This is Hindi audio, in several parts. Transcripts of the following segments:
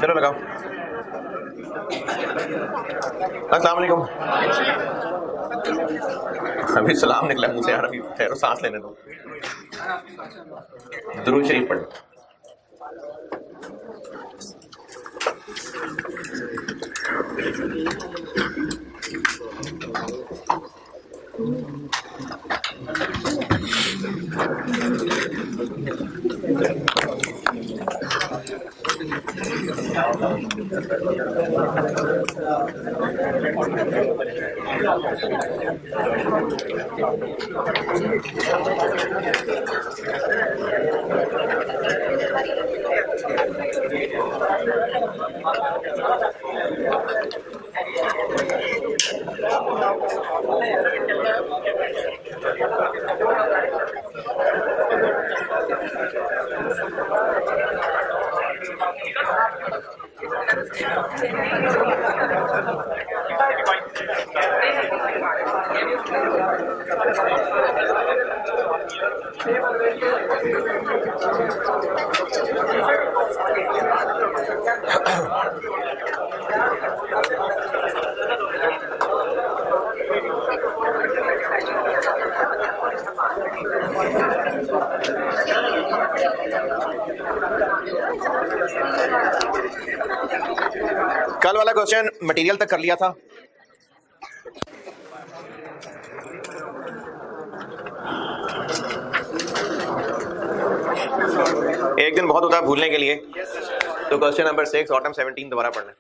चलो लगाओ। अस्सलाम वालेकुम। अभी सलाम निकला मुंह से यार, अभी ठहरो सांस लेने दो। दुरूद शरीफ पढ़ो। कल वाला क्वेश्चन मटेरियल तक कर लिया था। एक दिन बहुत होता है भूलने के लिए, तो क्वेश्चन नंबर 6 ऑटम 17 दोबारा पढ़ना।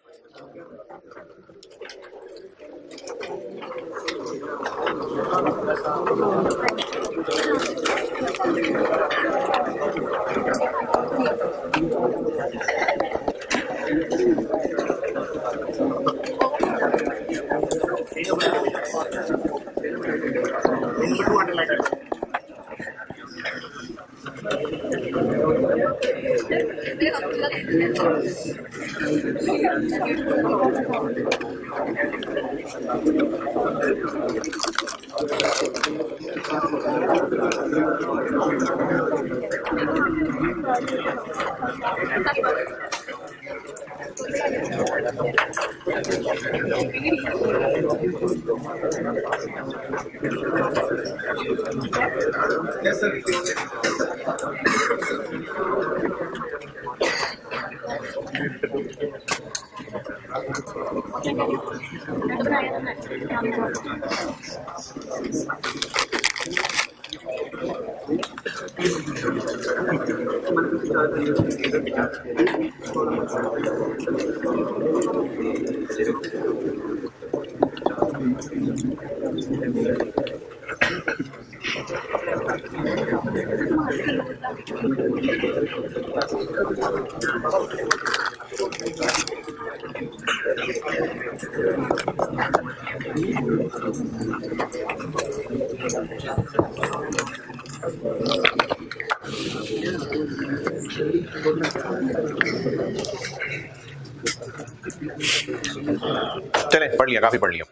चले पढ़ लिया, काफी पढ़ लिया।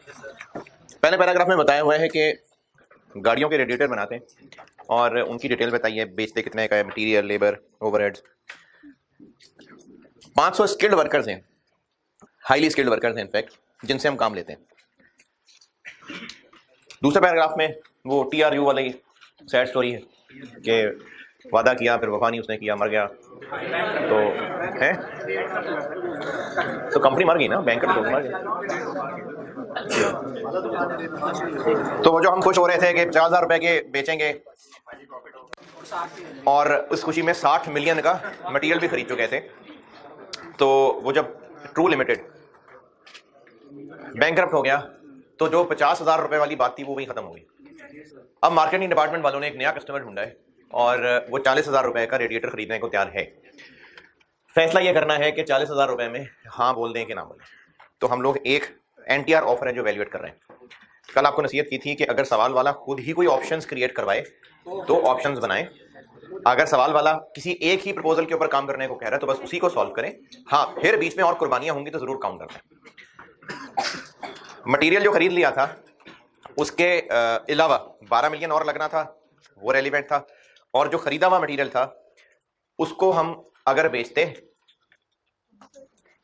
पहले पैराग्राफ में बताया हुआ है कि गाड़ियों के रेडिएटर बनाते हैं और उनकी डिटेल बताइए, बेचते कितने का है, material, labour, overheads. 500 skilled workers हैं, हाईली स्किल्ड वर्कर्स हैं इनफैक्ट, जिनसे हम काम लेते हैं। दूसरे पैराग्राफ में वो TRU वाली सैड स्टोरी है कि वादा किया फिर वफा नहीं उसने किया, मर गया, तो है तो कंपनी मर गई ना, बैंक लोग मर गए। तो वो जो हम खुश हो रहे थे कि 50,000 रुपए के बेचेंगे और उस खुशी में 60 मिलियन का मटेरियल भी खरीद चुके थे, तो वो जब ट्रू लिमिटेड बैंकरप्ट हो गया तो जो 50,000 रुपए वाली बात थी वो वही खत्म हो गई। अब मार्केटिंग डिपार्टमेंट वालों ने एक नया कस्टमर ढूंढा है और वो 40,000 रुपए का रेडिएटर खरीदने को तैयार है। फैसला ये करना है कि 40,000 रुपए में हाँ बोल दें कि ना बोलें। तो हम लोग एक NTR ऑफर है जो वैल्यूएट कर रहे हैं। कल आपको नसीहत की थी कि अगर सवाल वाला खुद ही कोई ऑप्शंस क्रिएट करवाए तो ऑप्शंस बनाएं। अगर सवाल वाला किसी एक ही प्रपोजल के ऊपर काम करने को कह रहा है तो बस उसी को सॉल्व करें। हाँ, फिर बीच में और कुर्बानियां होंगी तो जरूर काउंट करना। मटेरियल जो खरीद लिया था उसके अलावा 12 मिलियन और लगना था, वो रेलिवेंट था। और जो खरीदा हुआ मटेरियल था उसको हम अगर बेचते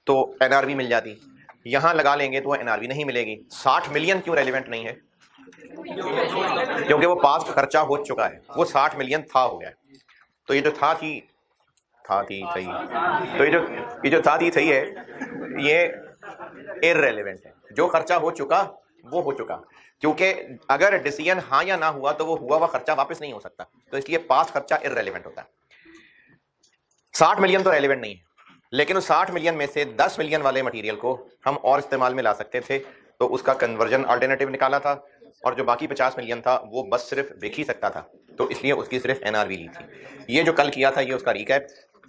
तो एनआरवी मिल जाती, यहां लगा लेंगे तो एनआरवी नहीं मिलेगी। 60 मिलियन क्यों रेलिवेंट नहीं है? क्योंकि वो पास्ट खर्चा हो चुका है, वो 60 मिलियन था हो गया। तो ये जो था थी सही, तो ये जो था थी सही है, ये इररेलेवेंट है। जो खर्चा हो चुका वो हो चुका, क्योंकि अगर डिसीजन हाँ या ना हुआ तो वो हुआ हुआ खर्चा वापस नहीं हो सकता, तो इसलिए पास्ट खर्चा इररेलेवेंट होता है। 60 मिलियन तो रेलेवेंट नहीं है, लेकिन उस 60 मिलियन में से 10 मिलियन वाले मटेरियल को हम और इस्तेमाल में ला सकते थे, तो उसका कन्वर्जन अल्टरनेटिव निकाला था, और जो बाकी 50 मिलियन था वो बस सिर्फ बिक ही सकता था, तो इसलिए उसकी सिर्फ एनआरवी ली थी। ये जो कल किया था ये उसका रिकैप,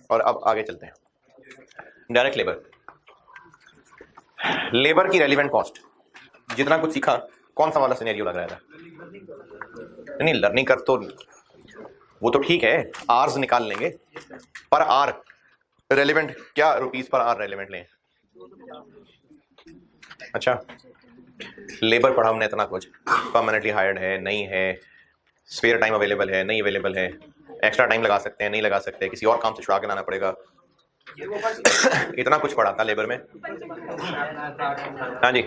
और अब आगे चलते हैं। डायरेक्ट लेबर की रेलिवेंट कॉस्ट, जितना कुछ सीखा कौन सा वाला सिनेरियो लग रहा था? नहीं, लर्निंग कर तो वो तो ठीक है, आर्स निकाल लेंगे, पर आर रेलिवेंट क्या रुपीस पर आर रेलिवेंट लें? अच्छा, लेबर पढ़ा हमने इतना कुछ, परमानेंटली हायर्ड है नहीं है, स्पेयर टाइम अवेलेबल है नहीं अवेलेबल है, एक्स्ट्रा टाइम लगा सकते हैं नहीं लगा सकते, किसी और काम से छुड़ा के लाना पड़ेगा, इतना कुछ पढ़ा था लेबर में। हाँ जी,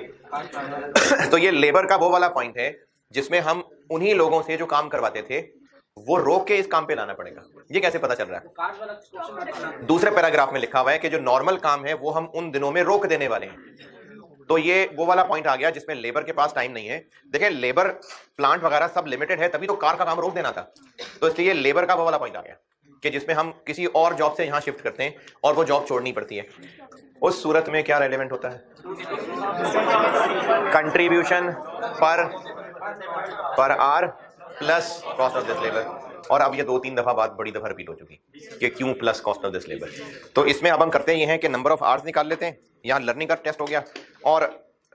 तो ये लेबर का वो वाला पॉइंट है जिसमें हम उन्हीं लोगों से जो काम करवाते थे वो रोक के इस काम पे लाना पड़ेगा। ये कैसे पता चल रहा है? दूसरे पैराग्राफ में लिखा हुआ है कि जो नॉर्मल काम है वो हम उन दिनों में रोक देने वाले हैं। तो ये वो वाला पॉइंट आ गया जिसमें लेबर के पास टाइम नहीं है। देखिए, लेबर प्लांट वगैरह सब लिमिटेड है, तभी तो कार का काम रोक देना था, तो इसलिए लेबर का वो वाला पॉइंट आ गया कि जिसमें हम किसी और जॉब से यहां शिफ्ट करते हैं और वो जॉब छोड़नी पड़ती है। उस सूरत में क्या रेलेवेंट होता है? कंट्रीब्यूशन पर R plus cost of this labour. और अब ये 2-3 दफा बात बड़ी दफा रिपीट हो चुकी कि क्यों plus cost of this labour. तो इसमें अब हम करते ये हैं कि नंबर ऑफ आवर्स निकाल लेते हैं, यहां लर्निंग का टेस्ट हो गया, और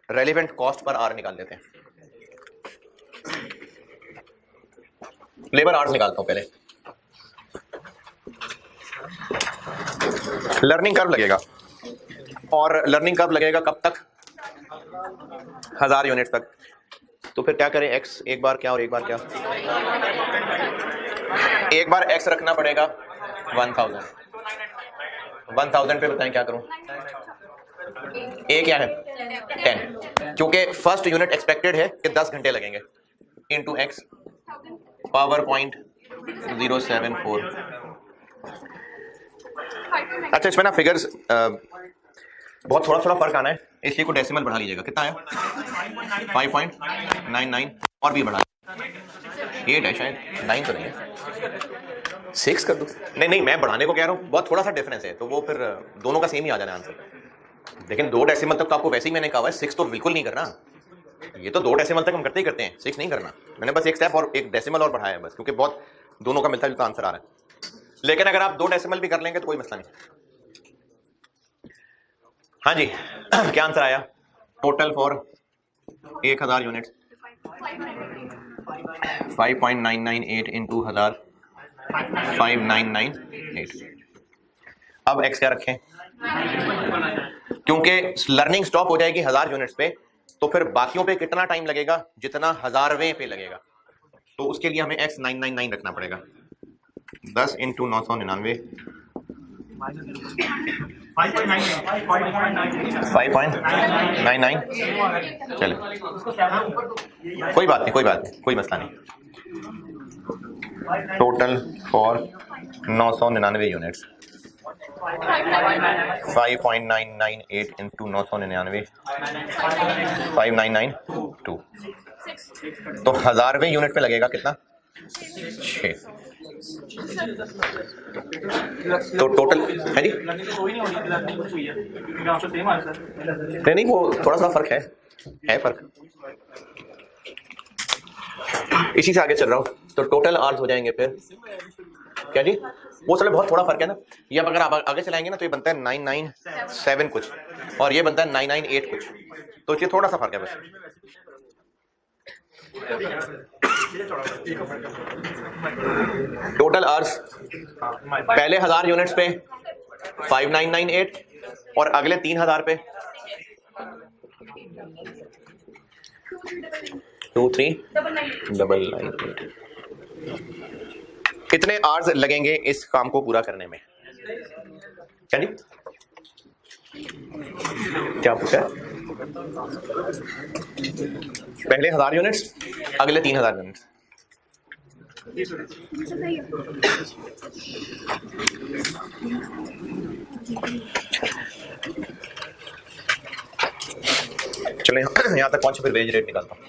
रेलेवेंट कॉस्ट पर आर निकाल देते हैं। लेबर आवर्स निकालता हूं पहले। लर्निंग कर्व लगेगा, और लर्निंग कर्व लगेगा कब तक? 1000 यूनिट तक। तो फिर क्या करें? x एक बार क्या और एक बार क्या? एक बार x रखना पड़ेगा 1000 पे बताएं क्या करूं? a क्या है? 10, क्योंकि फर्स्ट यूनिट एक्सपेक्टेड है कि 10 घंटे लगेंगे, इनटू x पावर 0.074। अच्छा, इसमें ना फिगर्स बहुत थोड़ा फर्क आना है, इसलिए को डेसिमल बढ़ा लीजिएगा। कितना आया? 5.99, और भी बढ़ा 8 है शायद, 9 तो नहीं है, 6 कर दो। नहीं, मैं बढ़ाने को कह रहा हूँ, बहुत थोड़ा सा डिफरेंस है, तो वो फिर दोनों का सेम ही आ जाना आंसर। लेकिन 2 डेसिमल तक तो आपको वैसे ही मैंने कहा है, 6 तो बिल्कुल नहीं करना। ये तो 2 डेसिमल तक हम करते ही करते हैं, 6 नहीं करना। मैंने बस एक स्टेप और एक डेसिमल और बढ़ाया है बस, क्योंकि बहुत दोनों का मिलता जुलता आंसर आ रहा है। लेकिन अगर आप 2 डेसिमल भी कर लेंगे तो कोई मसला नहीं। हाँ जी, क्या आंसर आया? Total for 1000 unit 5.998 into 1000, 5998। अब x क्या रखें? क्योंकि लर्निंग स्टॉप हो जाएगी 1000 यूनिट्स पे, तो फिर बाकियों पे कितना टाइम लगेगा? जितना 1000वें पे लगेगा। तो उसके लिए हमें x 999 रखना पड़ेगा। 10 इंटू 999, 5.99। चलो, कोई बात नहीं, कोई मसला नहीं। Total for 999 units 5.998 into 999, 5992। तो 1000वें यूनिट पे लगेगा कितना? 6। तो टोटल है जी, नहीं वो थोड़ा सा फर्क है फर्क, इसी से आगे चल रहा हूं। तो टोटल आवर्स हो जाएंगे फिर क्या जी? वो चलो बहुत थोड़ा फर्क है ना। ये अब अगर आप आगे चलाएंगे ना तो ये बनता है 997 कुछ, और ये बनता है 998 कुछ, तो ये थोड़ा सा फर्क है बस। टोटल आवर्स पहले 1000 यूनिट्स पे 5998, और अगले 3000 पे 23998। कितने आवर्स लगेंगे इस काम को पूरा करने में? क्या जी? क्या पूछा? पहले 1000 यूनिट्स, अगले 3000 यूनिट्स। चलो यहाँ तक पहुंचे, फिर वेज रेट निकालता हूँ।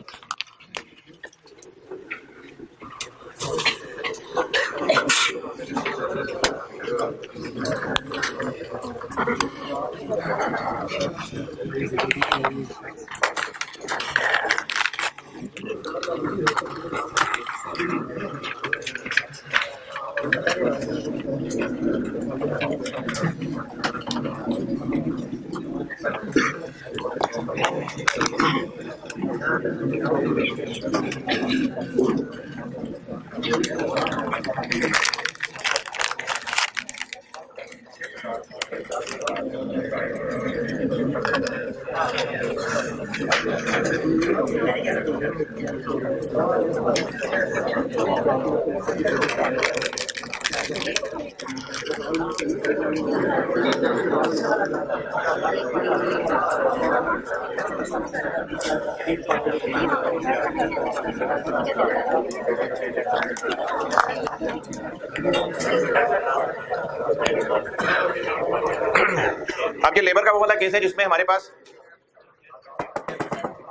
आपके लेबर का वो वाला केस है जिसमें हमारे पास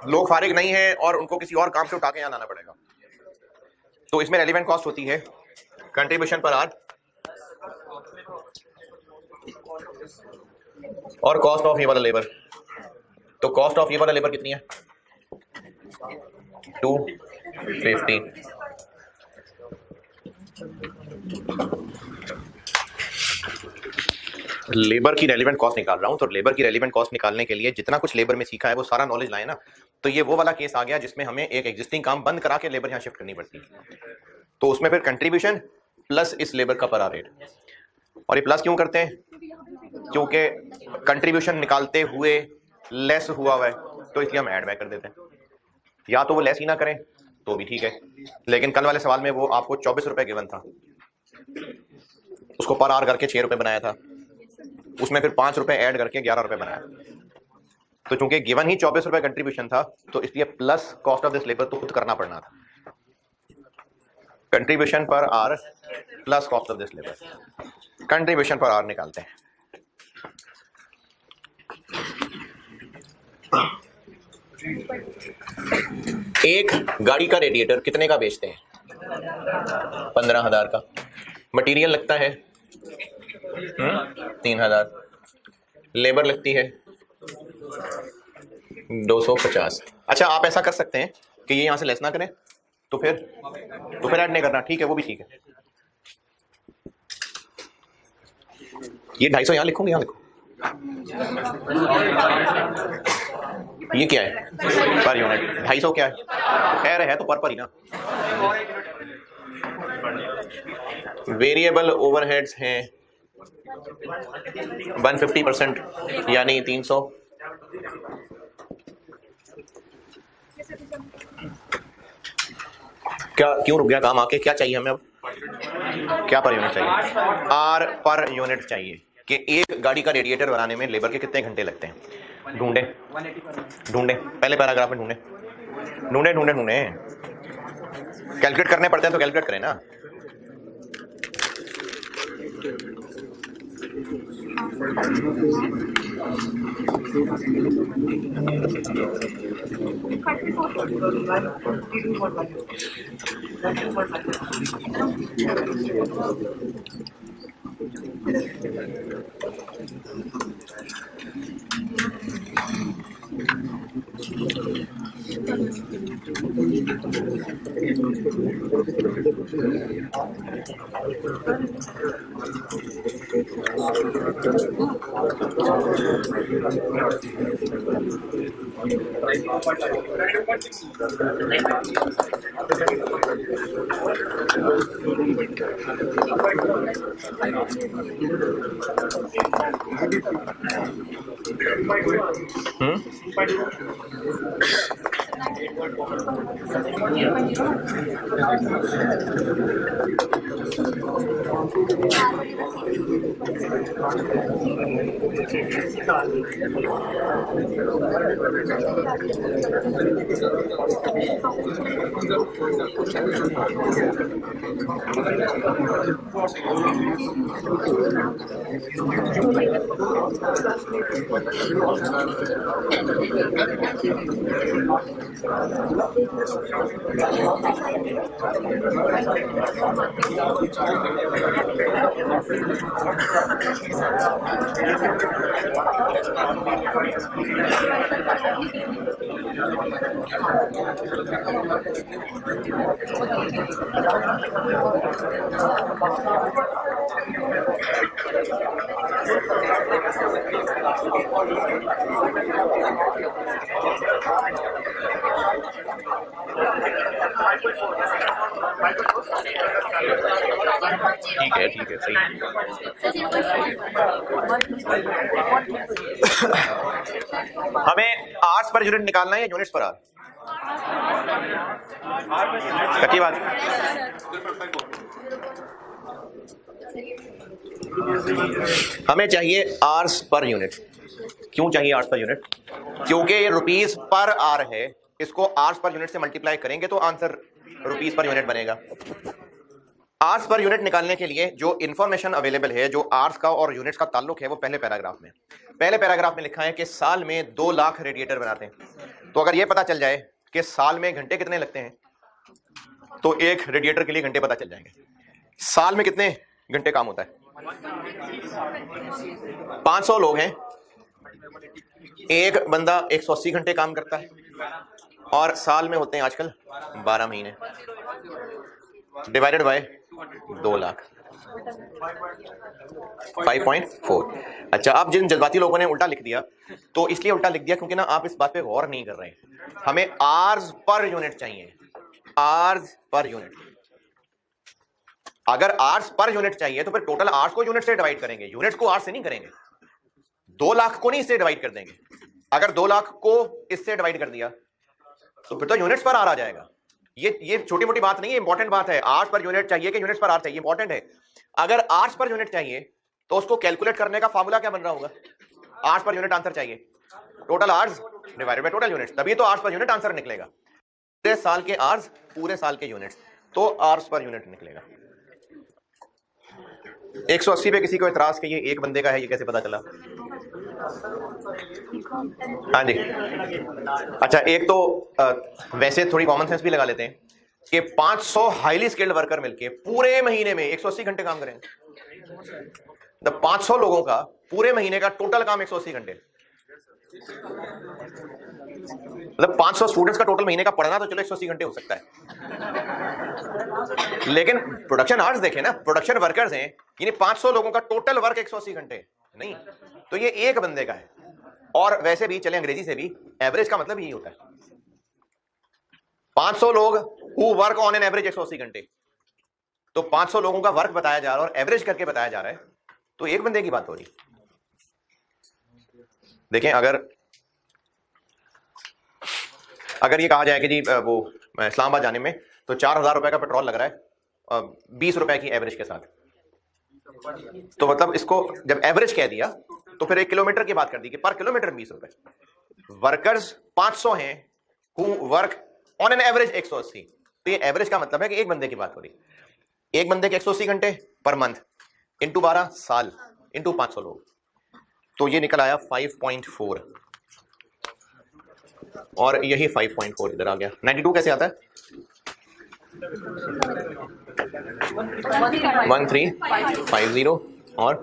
लोग फारिग नहीं है और उनको किसी और काम से उठा के यहाँ लाना पड़ेगा। तो इसमें रेलिवेंट कॉस्ट होती है कंट्रीब्यूशन पर आवर और कॉस्ट ऑफ ये वाला लेबर। तो कॉस्ट ऑफ ये वाला लेबर कितनी है? 250। लेबर की रेलिवेंट कॉस्ट निकाल रहा हूं, तो लेबर की रेलिवेंट कॉस्ट निकालने के लिए जितना कुछ लेबर में सीखा है वो सारा नॉलेज लाए ना। तो ये वो वाला केस आ गया जिसमें हमें एक एग्जिस्टिंग काम बंद करा के लेबर यहाँ शिफ्ट करनी पड़ती है। तो उसमें फिर कंट्रीब्यूशन प्लस इस लेबर का पर आवर रेट। और ये प्लस क्यों करते हैं? क्योंकि कंट्रीब्यूशन निकालते हुए लेस हुआ है, तो इसलिए हम ऐड बैक कर देते हैं। या तो वो लेस ही ना करें तो भी ठीक है, लेकिन कल वाले सवाल में वो आपको 24 रुपए गिवन था, उसको पर आवर करके 6 रुपए बनाया था, उसमें फिर 5 रुपए ऐड करके 11 रुपए बनाया। तो चूंकि गिवन ही 24 रुपए कंट्रीब्यूशन था, तो इसलिए plus cost of this labour तो खुद करना पड़ना था। Contribution per hour plus cost of this labour, contribution per hour निकालते हैं। एक गाड़ी का रेडिएटर कितने का बेचते हैं? 15,000 का। मटेरियल लगता है 3,000, लेबर लगती है 250। अच्छा, आप ऐसा कर सकते हैं कि ये यहां से लेस ना करें, तो फिर ऐड नहीं करना, ठीक है, वो भी ठीक है। ये 250 यहां लिखूंगी, यहां लिखो। ये क्या है? Per unit. 250 क्या है? खैर है तो पर ही ना। वेरिएबल ओवरहेड्स हैं 150% यानी 300। क्या क्यों रुक गया काम आके? क्या चाहिए हमें अब? क्या पर यूनिट चाहिए? आर पर यूनिट चाहिए कि एक गाड़ी का रेडिएटर बनाने में लेबर के कितने घंटे लगते हैं। ढूंढे पहले पैराग्राफ में ढूंढे कैलकुलेट करने पड़ते हैं तो कैलकुलेट करें ना। ठीक है सही। हमें आवर्स पर यूनिट निकालना है या यूनिट्स पर आवर? कच्ची बात। हमें चाहिए आवर्स पर यूनिट। क्यों चाहिए आवर्स पर यूनिट? क्योंकि ये रुपीस पर आवर है, इसको आवर्स पर यूनिट से मल्टीप्लाई करेंगे तो आंसर रुपीस पर यूनिट बनेगा। आवर्स पर यूनिट निकालने के लिए जो इंफॉर्मेशन अवेलेबल है, जो आवर्स का और यूनिट्स का ताल्लुक है, वो पहले पैराग्राफ में लिखा है कि साल में 2 लाख रेडिएटर बनाते हैं। तो अगर ये पता चल जाए कि साल में घंटे कितने लगते हैं तो एक रेडिएटर के लिए घंटे पता चल जाएंगे। साल में कितने घंटे काम होता है? 500 लोग हैं, एक बंदा 180 घंटे काम करता है और साल में होते हैं आजकल 12 महीने, डिवाइडेड बाय 2 लाख 5.4। अच्छा, अब जिन जज्बाती लोगों ने उल्टा लिख दिया, तो इसलिए उल्टा लिख दिया क्योंकि ना आप इस बात पे गौर नहीं कर रहे हैं। हमें आवर्स पर यूनिट चाहिए, आवर्स पर यूनिट। अगर आवर्स पर यूनिट चाहिए तो फिर टोटल आवर्स को यूनिट से डिवाइड करेंगे, यूनिट्स को आवर्स से नहीं करेंगे। 2 लाख को नहीं इससे डिवाइड कर देंगे। अगर 2 लाख को इससे डिवाइड कर दिया तो फिर तो यूनिट्स पर आवर आ जाएगा। ये छोटी मोटी बात नहीं है, इंपॉर्टेंट बात है। आवर्स पर यूनिट चाहिए कि यूनिट्स पर आवर चाहिए, इंपॉर्टेंट है। अगर आवर्स पर यूनिट चाहिए तो उसको कैलकुलेट करने का फार्मूला क्या बन रहा होगा? आवर्स पर यूनिट आंसर चाहिए, total hours divided by total units, तभी तो आवर्स पर यूनिट आंसर निकलेगा। पूरे साल के आवर्स, पूरे साल के यूनिट्स, तो आवर्स पर यूनिट निकलेगा। 180 पे किसी को एतराज कि ये एक बंदे का है, ये कैसे पता चला? हाँ जी। अच्छा, एक तो वैसे थोड़ी कॉमन सेंस भी लगा लेते हैं कि 500 हाईली स्किल्ड वर्कर मिलके पूरे महीने में 180 घंटे काम करेंगे। तो 500 लोगों का पूरे महीने का टोटल काम 180 घंटे, मतलब 500 स्टूडेंट्स का टोटल महीने का पढ़ना तो चलो 180 घंटे हो सकता है, लेकिन प्रोडक्शन आवर्स देखें ना, प्रोडक्शन वर्कर्स हैं, यानी 500 लोगों का टोटल वर्क 180 घंटे नहीं, तो ये एक बंदे का है। और वैसे भी चले अंग्रेजी से भी, एवरेज का मतलब यही होता है। 500 लोग who work on an average 180 घंटे, तो 500 लोगों का वर्क बताया जा रहा है और एवरेज करके बताया जा रहा है, तो एक बंदे की बात हो रही। देखें, अगर ये कहा जाए कि जी वो इस्लामाबाद जाने में तो 4000 रुपए का पेट्रोल लग रहा है 20 रुपए की एवरेज के साथ, तो मतलब इसको जब एवरेज कह दिया तो फिर 1 किलोमीटर की बात कर दी कि पर किलोमीटर 20 रुपए। वर्कर्स 500 हैं who work on an average 180, तो ये एवरेज का मतलब है कि एक बंदे की बात हो रही। एक बंदे के 180 घंटे पर मंथ इंटू 12 साल इंटू 500 लोग, तो ये निकल आया 5.4, और यही 5.4 इधर आ गया। 92 कैसे आता है? 1350 और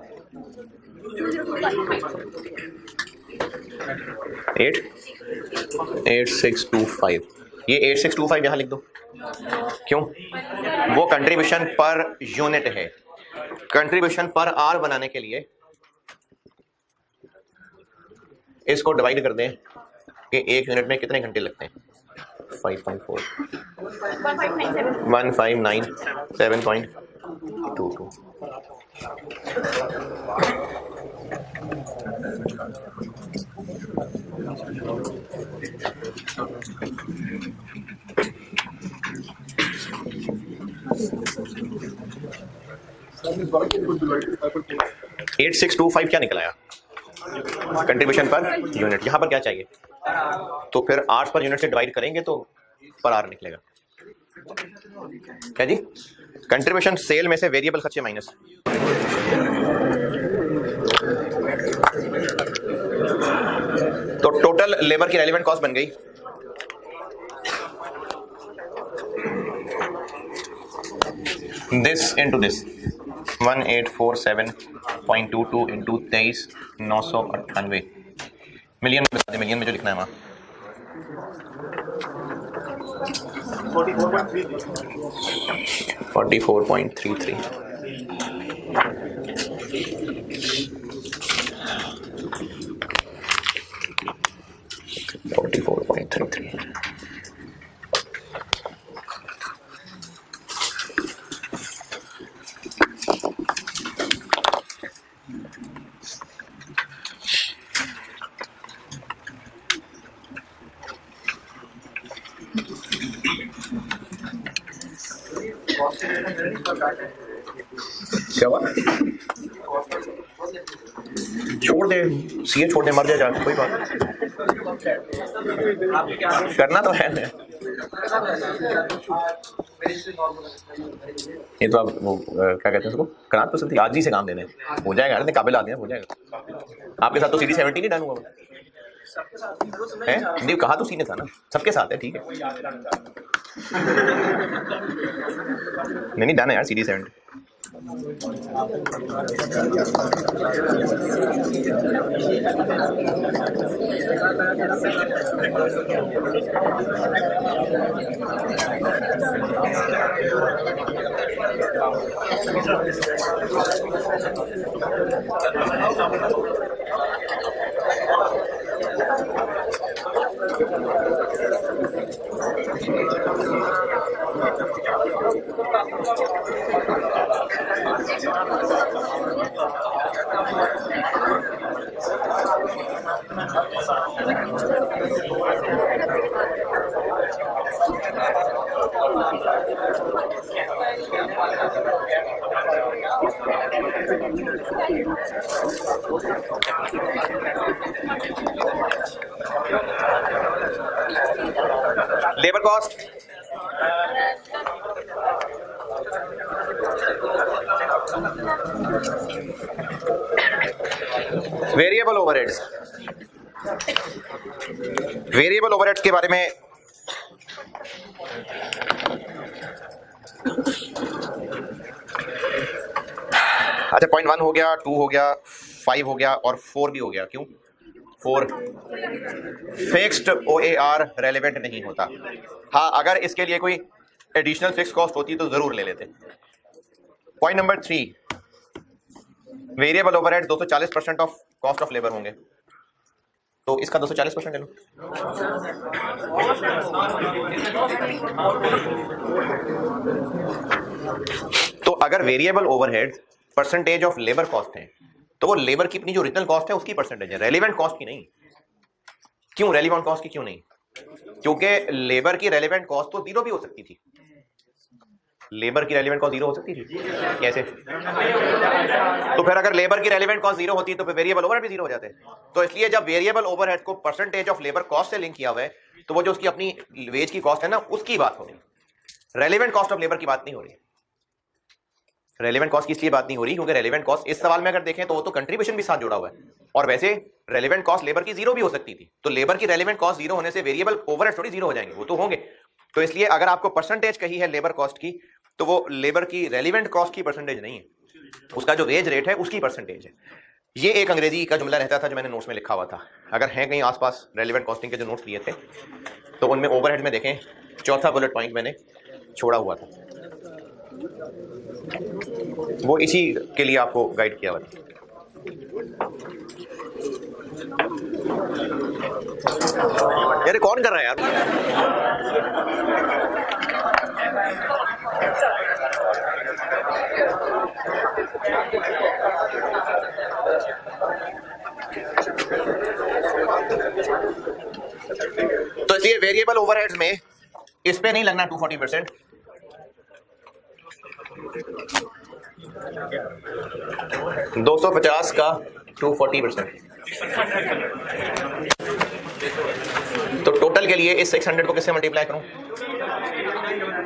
8625, ये 8625 यहां लिख दो। क्यों? वो कंट्रीब्यूशन पर यूनिट है। कंट्रीब्यूशन पर आर बनाने के लिए इसको डिवाइड कर दें कि एक यूनिट में कितने घंटे लगते हैं। 5.4 1597.22। 8625 क्या निकला कंट्रीब्यूशन पर यूनिट, यहां पर क्या चाहिए, तो फिर 8 पर यूनिट से डिवाइड करेंगे तो पर आर निकलेगा। क्या जी, कंट्रीब्यूशन सेल में से वेरिएबल खर्चे माइनस, तो टोटल लेबर की रेलेवेंट कॉस्ट बन गई this into this 1847.22 into 23,998 million में बता दें, मिलियन में जो लिखना है वहां 44.33 44.33 क्या हुआ, छोड़ दे, सीए छोड़ दे, मर जाए जाके, कोई बात नहीं, करना तो है। ये तो आप वो क्या कहते हैं उसको, करात पसंद थी, आज ही से काम देने हो जाएगा, इतने काबिल आदमी हो जाएगा। आपके साथ तो CD 70 नहीं डन हुआ है, नहीं कहा तो सीने था ना, सबके साथ है, ठीक है, नहीं डन है यार CD 70। Labour cost variable overheads, variable overheads के बारे में अच्छा, पॉइंट 1 हो गया, 2 हो गया, 5 हो गया और 4 भी हो गया। क्यों 4? फिक्स्ड OAR रेलेवेंट नहीं होता। हाँ, अगर इसके लिए कोई एडिशनल फिक्स कॉस्ट होती तो जरूर ले लेते। Point number 3, variable overhead 240% of cost of labour होंगे, तो इसका 240% ले लो। तो अगर variable overhead percentage of labour cost है तो वो लेबर की अपनी जो ओरिजिनल कॉस्ट है उसकी परसेंटेज है, रेलेवेंट कॉस्ट की नहीं। क्यों रेलेवेंट कॉस्ट की क्यों नहीं? क्योंकि लेबर की रेलेवेंट कॉस्ट तो जीरो भी हो सकती थी। लेबर की रेलेवेंट कॉस्ट जीरो हो सकती थी कैसे? तो फिर अगर लेबर की रेलेवेंट कॉस्ट जीरो होती तो फिर वेरिएबल ओवरहेड भी जीरो हो जाते। तो इसलिए जब वेरिएबल ओवरहेड को परसेंटेज ऑफ लेबर कॉस्ट से लिंक किया हुआ है तो वो जो उसकी अपनी वेज की कॉस्ट है ना उसकी बात हो रही, रेलेवेंट कॉस्ट ऑफ लेबर की बात नहीं हो रही। रेलेवेंट कॉस्ट की इसलिए बात नहीं हो रही क्योंकि रेलेवेंट कॉस्ट इस सवाल में अगर देखें तो वो तो कंट्रीब्यूशन भी साथ जुड़ा हुआ है, और वैसे रेलेवेंट कॉस्ट लेबर की जीरो भी हो सकती थी। तो लेबर की रेलेवेंट कॉस्ट जीरो होने से वेरिएबल ओवरहेड थोड़ी जीरो हो जाएंगे, वो तो होंगे। तो इसलिए अगर आपको परसेंटेज कही है लेबर कॉस्ट की तो वो लेबर की रेलेवेंट कॉस्ट की परसेंटेज नहीं है, उसका जो वेज रेट है उसकी परसेंटेज है। ये एक अंग्रेजी का जुमला रहता था जो मैंने नोट्स में लिखा हुआ था। अगर है कहीं आसपास रेलेवेंट कॉस्टिंग के जो नोट्स लिए थे तो उनमें ओवरहेड में देखें, चौथा बुलेट पॉइंट मैंने छोड़ा हुआ था, वो इसी के लिए आपको गाइड किया हुआ था। यार कौन कर रहा है यार? तो इसलिए वेरिएबल ओवरहेड्स में इस पे नहीं लगना 240%। 250 का 240%। तो टोटल के लिए इस 600 को किससे मल्टीप्लाई करूं?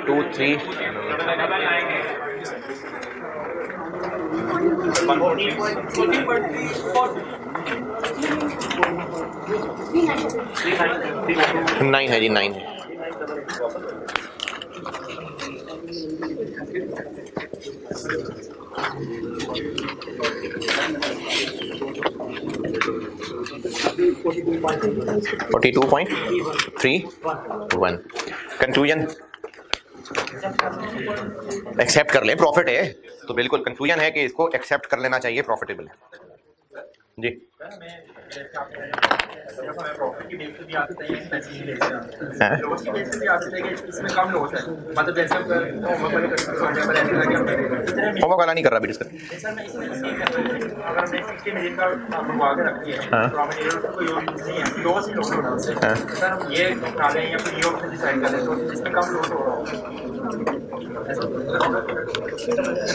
2 3 9 है जी, 9 है। $42.31। कंक्लूजन एक्सेप्ट कर ले, प्रॉफिट है तो बिल्कुल कंक्लूजन है कि इसको एक्सेप्ट कर लेना चाहिए, प्रॉफिटेबल है जी। होमवर्क वाला नहीं कर रहा अभी डिस्कस।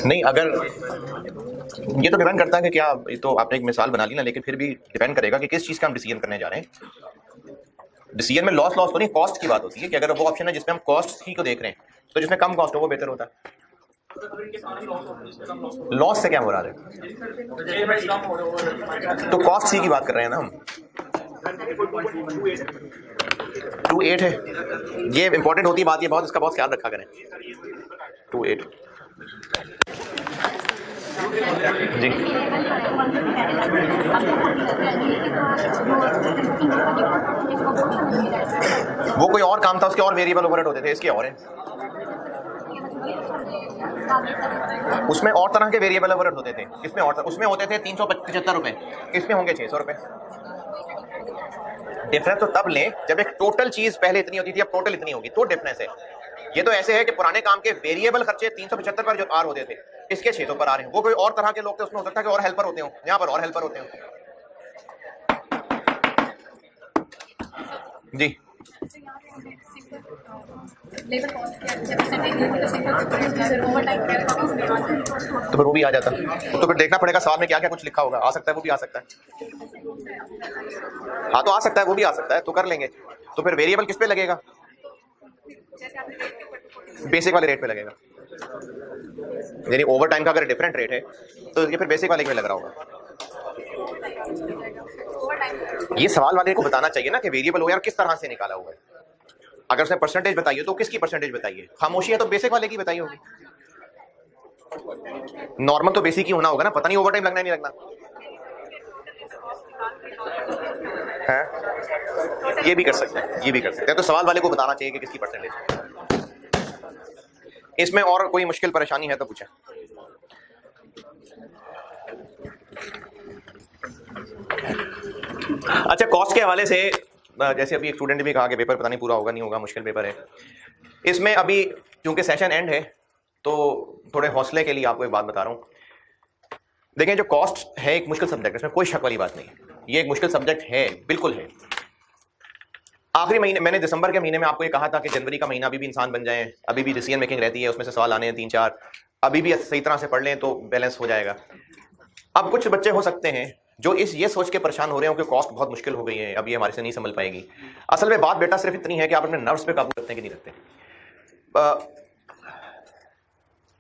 नहीं, अगर ये तो डिपेंड करता है कि क्या, ये तो आपने एक मिसाल बना ली ना, लेकिन फिर भी डिपेंड करेगा कि किस चीज का हम डिसीजन करने जा रहे हैं। डिसीजन में लॉस तो नहीं, कॉस्ट की बात होती है कि अगर वो ऑप्शन है जिसमें हम कॉस्ट ही को देख रहे हैं तो जिसमें कम कॉस्ट हो वो बेहतर होता है। लॉस से क्या हो रहा है? तो कॉस्ट सी की बात कर रहे हैं ना हम। 2.8 है, ये इंपॉर्टेंट होती है बात, ये बहुत, इसका बहुत ख्याल रखा करें। 2.8 जी। वो कोई और काम था, उसके और वेरिएबल ओवरहेड होते थे, इसके और हैं। उसमें और तरह के वेरिएबल ओवरहेड होते थे, इसमें और, उसमें होते थे 375 रुपए, इसमें होंगे 600 रुपए। डिफरेंस तो तब लें जब एक टोटल चीज पहले इतनी होती थी, अब टोटल इतनी होगी, तो डिफरेंस है। ये तो ऐसे है कि पुराने काम के वेरिएबल खर्चे 375 पर जो आर होते थे, इसके 600 पर आ रहे हैं। वो कोई और तरह के लोग थे, उसमें हो सकता है कि और हेल्पर होते हो, यहाँ पर और हेल्पर होते हो जी। तो फिर वो भी आ जाता, तो फिर देखना पड़ेगा सवाल में क्या क्या कुछ लिखा होगा। आ सकता है वो भी आ सकता है, हाँ तो आ सकता है वो भी आ सकता है, तो कर लेंगे। तो फिर वेरिएबल किस पे लगेगा? बेसिक वाले रेट पे लगेगा, यानी ओवर टाइम का अगर डिफरेंट रेट है तो ये फिर बेसिक वाले पे लग रहा होगा। ये सवाल वाले को बताना चाहिए ना कि वेरिएबल हो यार किस तरह से निकाला हुआ है। अगर उसने परसेंटेज बताइए तो किसकी परसेंटेज बताइए, खामोशी है तो बेसिक वाले की बताई होगी। नॉर्मल तो बेसिक ही होना होगा ना, पता नहीं ओवर टाइम लगना नहीं लगना है। ये भी कर सकते हैं, ये भी कर सकते हैं। तो सवाल वाले को बताना चाहिए कि किसकी परसेंटेज। इसमें और कोई मुश्किल परेशानी है तो पूछें। अच्छा, कॉस्ट के हवाले से जैसे अभी एक स्टूडेंट ने भी कहा कि पेपर पता नहीं पूरा होगा नहीं होगा, मुश्किल पेपर है। इसमें अभी क्योंकि सेशन एंड है तो थोड़े हौसले के लिए आपको एक बात बता रहा हूँ। देखें, जो कॉस्ट है एक मुश्किल सब्जेक्ट है, इसमें कोई शक वाली बात नहीं है, ये एक मुश्किल सब्जेक्ट है, बिल्कुल है। आखिरी महीने, मैंने दिसंबर के महीने में आपको ये कहा था कि जनवरी का महीना अभी भी इंसान बन जाए, अभी भी डिसीजन मेकिंग रहती है, उसमें से सवाल आने हैं 3-4, अभी भी सही तरह से पढ़ लें तो बैलेंस हो जाएगा। अब कुछ बच्चे हो सकते हैं जो ये सोच के परेशान हो रहे हो कि कॉस्ट बहुत मुश्किल हो गई है, अब ये हमारे से नहीं संभल पाएगी। असल में बात बेटा सिर्फ इतनी है कि आप अपने नर्व्स पे काबू रखते हैं कि नहीं रखते।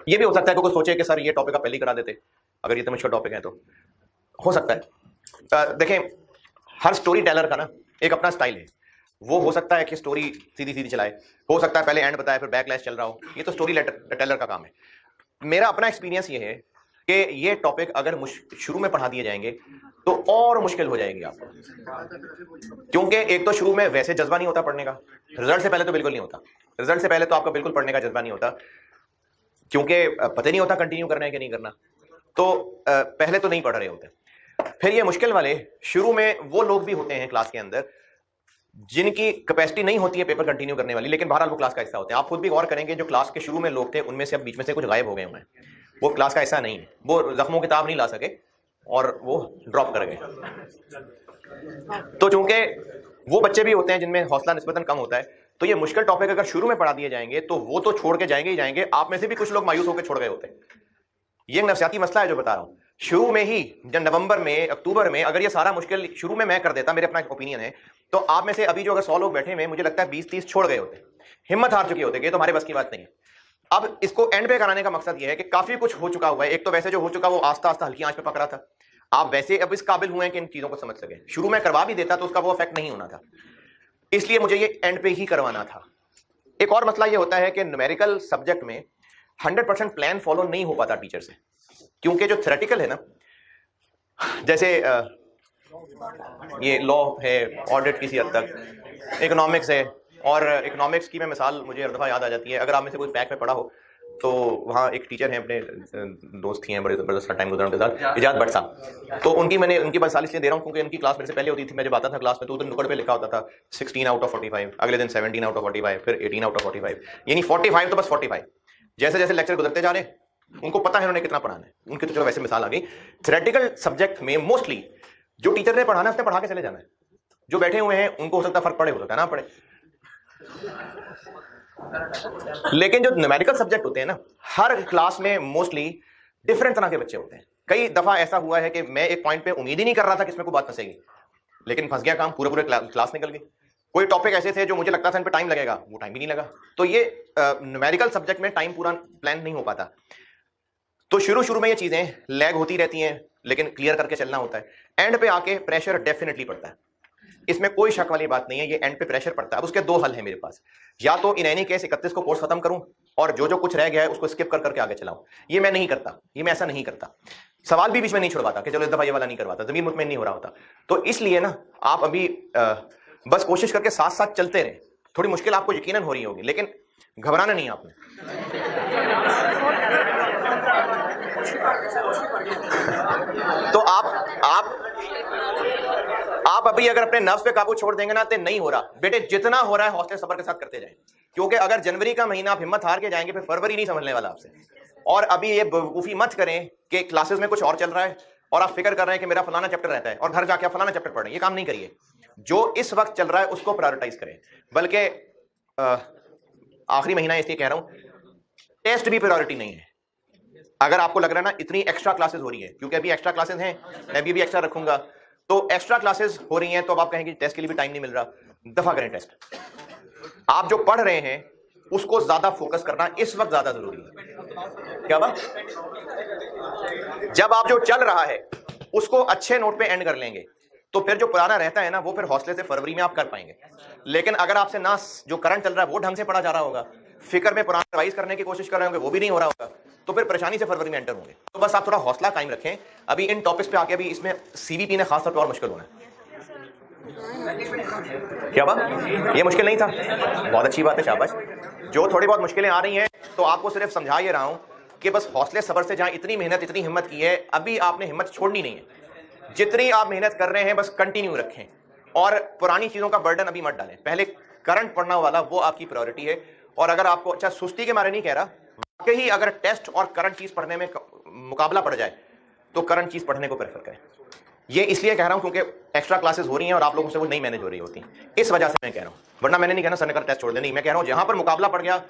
ये भी हो सकता है कि कोई सोचे कि सर ये टॉपिक आप पहले ही करा देते, अगर ये तो मुश्किल टॉपिक है तो हो सकता है। देखें, हर स्टोरी टेलर का ना एक अपना स्टाइल है। वो हो सकता है कि स्टोरी सीधी सीधी चलाए, हो सकता है पहले एंड बताए फिर बैकलैश चल रहा हो, ये तो स्टोरी टेलर का काम है। मेरा अपना एक्सपीरियंस ये है कि ये टॉपिक अगर शुरू में पढ़ा दिए जाएंगे तो और मुश्किल हो जाएगी आपको, क्योंकि एक तो शुरू में वैसे जज्बा नहीं होता पढ़ने का, रिजल्ट से पहले तो बिल्कुल नहीं होता, रिजल्ट से पहले तो आपका बिल्कुल पढ़ने का जज्बा नहीं होता, क्योंकि पता नहीं होता कंटिन्यू करना है कि नहीं करना, तो पहले तो नहीं पढ़ रहे होते। फिर ये मुश्किल वाले शुरू में वो लोग भी होते हैं क्लास के अंदर जिनकी कैपेसिटी नहीं होती है पेपर कंटिन्यू करने वाली, लेकिन बहरहाल वो क्लास का हिस्सा होते हैं। आप खुद भी गौर करेंगे, जो क्लास के शुरू में लोग थे उनमें से अब बीच में से कुछ गायब हो गए हुए हैं, वो क्लास का हिस्सा नहीं है, वो जख्मों किताब नहीं ला सके और वो ड्रॉप कर गए। तो चूंकि वो बच्चे भी होते हैं जिनमें हौसला निस्बतन कम होता है, तो ये मुश्किल टॉपिक अगर शुरू में पढ़ा दिए जाएंगे तो वो तो छोड़ के जाएंगे ही जाएंगे। आप में से भी कुछ लोग मायूस होकर छोड़ गए होते हैं। ये एक नफसियाती मसला है जो बता रहा हूं। शुरू में ही जब नवंबर में अक्टूबर में अगर ये सारा मुश्किल शुरू में मैं कर देता, मेरे अपना ओपिनियन है, तो आप में से अभी जो अगर 100 लोग बैठे हुए, मुझे लगता है 20-30 छोड़ गए होते, हिम्मत हार चुके होते कि ये तो हमारे बस की बात नहीं है। अब इसको एंड पे कराने का मकसद ये है कि काफी कुछ हो चुका हुआ है। एक तो वैसे जो हो चुका वो आस्ता आस्ता हल्की आंच पे पकड़ा था, आप वैसे अब इस काबिल हुए हैं कि इन चीजों को समझ सके। शुरू में करवा भी देता तो उसका वो इफेक्ट नहीं होना था, इसलिए मुझे ये एंड पे ही करवाना था। एक और मसला ये होता है कि न्यूमेरिकल सब्जेक्ट में 100% प्लान फॉलो नहीं हो पाता टीचर से, क्योंकि जो थ्योरेटिकल है ना, जैसे ये लॉ है, ऑडिट किसी हद तक, इकोनॉमिक्स है, और इकोनॉमिक्स की मैं मिसाल मुझे हर दफ़ा याद आ जाती है। अगर आप में से कोई पैक में पढ़ा हो तो वहाँ एक टीचर हैं, अपने दोस्त ही हैं, बड़े ज़बरदस्त टाइम गुजरा उनके साथ, इजाज़ भट्ट साहब। तो उनकी मिसाल इसलिए दे रहा हूँ क्योंकि उनकी क्लास मेरे से पहले होती थी। मैं जब आता था क्लास में तो उधर नुक्कड़ पे लिखा होता था 16 आउट ऑफ 45, अगले दिन 17 आउट ऑफ 45, फिर 18 आउट ऑफ 45, यानी 45 तो बस 45। जैसे जैसे लेक्चर गुजरते जा रहे उनको पता है उन्होंने कितना पढ़ाना है। उनकी तो चलो वैसे मिसाल आ गई। थ्योरेटिकल सब्जेक्ट में मोस्टली जो टीचर ने पढ़ाना है उसने पढ़ा के चले जाना है। जो बैठे हुए हैं उनको हो सकता है फर्क पड़े, हो सकता है ना पड़े। लेकिन जो न्यूमेरिकल सब्जेक्ट होते हैं ना, हर क्लास में मोस्टली डिफरेंट तरह के बच्चे होते हैं। कई दफा ऐसा हुआ है कि मैं एक पॉइंट पे उम्मीद ही नहीं कर रहा था कि इसमें कोई बात फंसेगी, लेकिन फंस गया काम, पूरे क्लास निकल गई। कोई टॉपिक ऐसे थे जो मुझे लगता था इन पे टाइम लगेगा, वो टाइम भी नहीं लगा। तो ये न्यूमेरिकल सब्जेक्ट में टाइम पूरा प्लान नहीं हो पाता। तो शुरू में ये चीजें लैग होती रहती हैं, लेकिन क्लियर करके चलना होता है। एंड पे आके प्रेशर डेफिनेटली पड़ता है, इसमें कोई शक वाली बात नहीं है। ये एंड पे प्रेशर पड़ता है। अब उसके दो हल हैं मेरे पास, या तो इन एनी केस 31 को कोर्स खत्म करूं और जो कुछ रह गया है उसको स्किप कर करके आगे चलाऊं। ये मैं नहीं करता, ये मैं ऐसा नहीं करता। सवाल भी बीच में नहीं छुड़वाता कि चलो इस दफा ये वाला नहीं करवाता, जमीन मुतमईन नहीं हो रहा होता। तो इसलिए ना आप अभी बस कोशिश करके साथ साथ चलते रहे। थोड़ी मुश्किल आपको यकीनन हो रही होगी, लेकिन घबराना नहीं आपने। तो आप अभी अगर अपने नर्व्स पे काबू छोड़ देंगे ना तो नहीं हो रहा बेटे, जितना हो रहा है हौसले सब्र के साथ करते जाएं। क्योंकि अगर जनवरी का महीना आप हिम्मत हार के जाएंगे फिर फरवरी नहीं समझने वाला आपसे। और अभी ये बेवकूफी मत करें कि क्लासेस में कुछ और चल रहा है और आप फिक्र कर रहे हैं कि मेरा फलाना चैप्टर रहता है और घर जाके आप फलाना चैप्टर पढ़ें। ये काम नहीं करिए। जो इस वक्त चल रहा है उसको प्रायोरिटाइज करें। बल्कि आखिरी महीना इसलिए कह रहा हूं, टेस्ट भी प्रायोरिटी नहीं है। अगर आपको लग रहा है ना इतनी एक्स्ट्रा क्लासेस हो रही है, क्योंकि अभी एक्स्ट्रा क्लासेस हैं, मैं भी एक्स्ट्रा रखूंगा, तो एक्स्ट्रा क्लासेस हो रही हैं तो अब आप कहेंगे टेस्ट के लिए भी टाइम नहीं मिल रहा। दफा करें टेस्ट। आप जो पढ़ रहे हैं उसको ज्यादा फोकस करना इस वक्त ज्यादा जरूरी है। क्या बात? जब आप जो चल रहा है उसको अच्छे नोट पे एंड कर लेंगे तो फिर जो पुराना रहता है ना वो फिर हौसले से फरवरी में आप कर पाएंगे। लेकिन अगर आपसे ना जो करंट चल रहा है वो ढंग से पढ़ा जा रहा होगा, फिक्र में पुराना रिवाइज करने की कोशिश कर रहे होंगे, वो भी नहीं हो रहा होगा, तो फिर परेशानी से फरवरी में एंटर होंगे। तो बस आप थोड़ा हौसला कायम रखें। अभी इन टॉपिक्स पे आके अभी इसमें सीवीपी ने खास तौर पर और मुश्किल होना है। क्या बात? ये मुश्किल नहीं था? बहुत अच्छी बात है, शाबाश। जो थोड़ी बहुत मुश्किलें आ रही हैं तो आपको सिर्फ समझा ये रहा हूं कि बस हौसले सब्र से जहां इतनी मेहनत इतनी हिम्मत की है, अभी आपने हिम्मत छोड़नी नहीं है। जितनी आप मेहनत कर रहे हैं बस कंटिन्यू रखें और पुरानी चीजों का बर्डन अभी मत डालें। पहले करंट पढ़ना वाला वो आपकी प्रायोरिटी है। और अगर आपको, अच्छा सुस्ती के मारे नहीं कह रहा, वाकई अगर टेस्ट और करंट चीज पढ़ने में मुकाबला पड़ जाए तो करंट चीज पढ़ने को प्रेफर करें। ये इसलिए कह रहा हूं क्योंकि एक्स्ट्रा क्लासेस हो रही हैं और आप लोगों से वो नहीं मैनेज हो रही होती, इस वजह से मैं कह रहा हूं। वरना मैंने नहीं कहना सर ने कर टेस्ट छोड़ दे, नहीं, मैं कह रहा हूं जहां पर मुकाबला पड़ गया,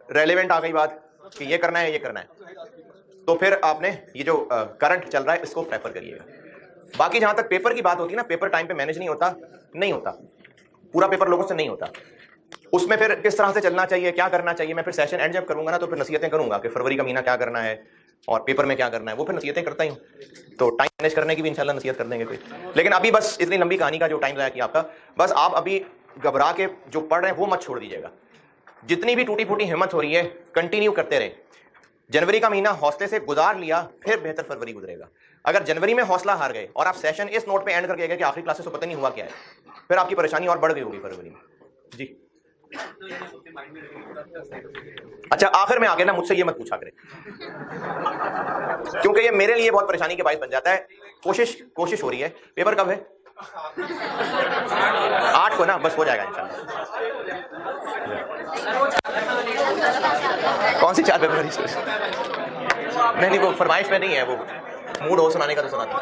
रेलेवेंट आ गई बात कि ये करना है ये करना है, तो फिर आपने ये जो करंट चल रहा है इसको प्रेफर करिएगा। बाकी जहां तक पेपर की बात होती है ना, पेपर टाइम पे मैनेज नहीं होता, पूरा पेपर लोगों से नहीं होता। उसमें फिर किस तरह से चलना चाहिए, क्या करना चाहिए, मैं फिर सेशन एंड जब करूंगा ना तो फिर नसीहतें करूंगा कि फरवरी का महीना क्या करना है और पेपर में क्या करना है, वो फिर नसीहतें करता ही हूँ। तो टाइम मैनेज करने की भी इंशाल्लाह नसीहत कर देंगे कोई। लेकिन अभी बस इतनी लंबी कहानी का जो टाइम लाया कि आपका, बस आप अभी घबरा के जो पढ़ रहे हैं वो मत छोड़ दीजिएगा। जितनी भी टूटी फूटी हिम्मत हो रही है कंटिन्यू करते रहे। जनवरी का महीना हौसले से गुजार लिया, फिर बेहतर फरवरी गुजरेगा। अगर जनवरी में हौसला हार गए और आप सेशन इस नोट पे एंड करके गए कि आखिरी क्लासेस को पता नहीं हुआ क्या है, फिर आपकी परेशानी और बढ़ गई होगी फरवरी में। जी अच्छा, आखिर में आगे ना मुझसे ये मत पूछा करें क्योंकि ये मेरे लिए बहुत परेशानी के बायस बन जाता है। कोशिश हो रही है। पेपर कब है? 8 को ना, बस हो जाएगा इंशाल्लाह। कौन सी 4 पेपर? नहीं, वो फरमाइश में नहीं है, वो मूड हो सुनाने का तो सुनाता।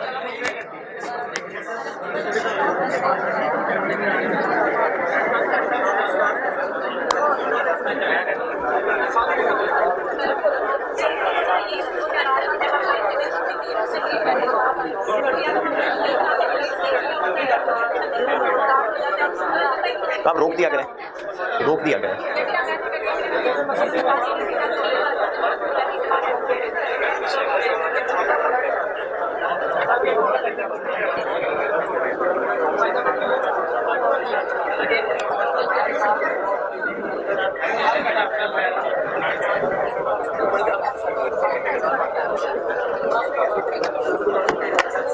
आप रोक दिया करें, रोक दिया करें।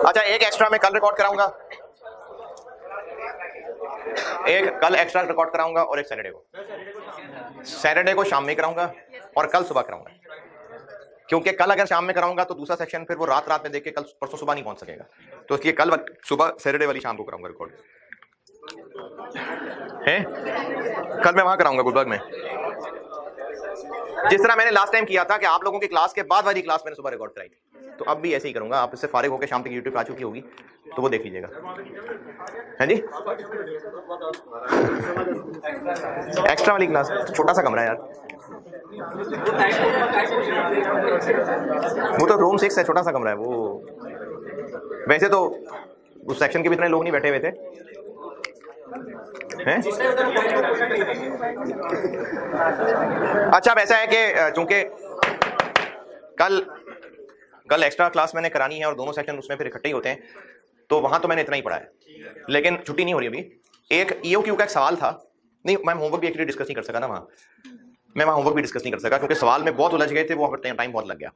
अच्छा, एक एक्स्ट्रा मैं कल रिकॉर्ड कराऊंगा, एक कल एक्स्ट्रा रिकॉर्ड कराऊंगा और एक सैटरडे को शाम में कराऊंगा और कल सुबह कराऊंगा, क्योंकि कल अगर शाम में कराऊंगा तो दूसरा सेक्शन फिर वो रात में देख के कल परसों सुबह नहीं पहुंच सकेगा, तो इसलिए कल सुबह सैटरडे वाली शाम को कराऊंगा रिकॉर्ड है। कल मैं वहां कराऊंगा गुलबर्ग में, जिस तरह मैंने लास्ट टाइम किया था कि आप लोगों की क्लास के बाद वाली क्लास मैंने सुबह रिकॉर्ड कराई थी, तो अब भी ऐसे ही करूंगा। आप इससे फारिग होकर शाम तक यूट्यूब आ चुकी होगी तो वो देख लीजिएगा, है जी। एक्स्ट्रा वाली क्लास, छोटा सा कमरा है यार, वो तो रूम 6 है, छोटा सा कमरा है वो। वैसे तो उस सेक्शन के भी इतने लोग नहीं बैठे हुए थे हैं? अच्छा, वैसा है कि चूंकि कल एक्स्ट्रा क्लास मैंने करानी है और दोनों सेक्शन उसमें फिर इकट्ठे ही होते हैं, तो वहां तो मैंने इतना ही पढ़ा है, लेकिन छुट्टी नहीं हो रही अभी। एक ईओक्यू का एक सवाल था, नहीं मैं होमवर्क भी एक्चुअली डिस्कस नहीं कर सका ना वहां, मैं वहां होमवर्क भी डिस्कस नहीं कर सका क्योंकि सवाल में बहुत उलझ गए थे, वो टाइम बहुत लग गया।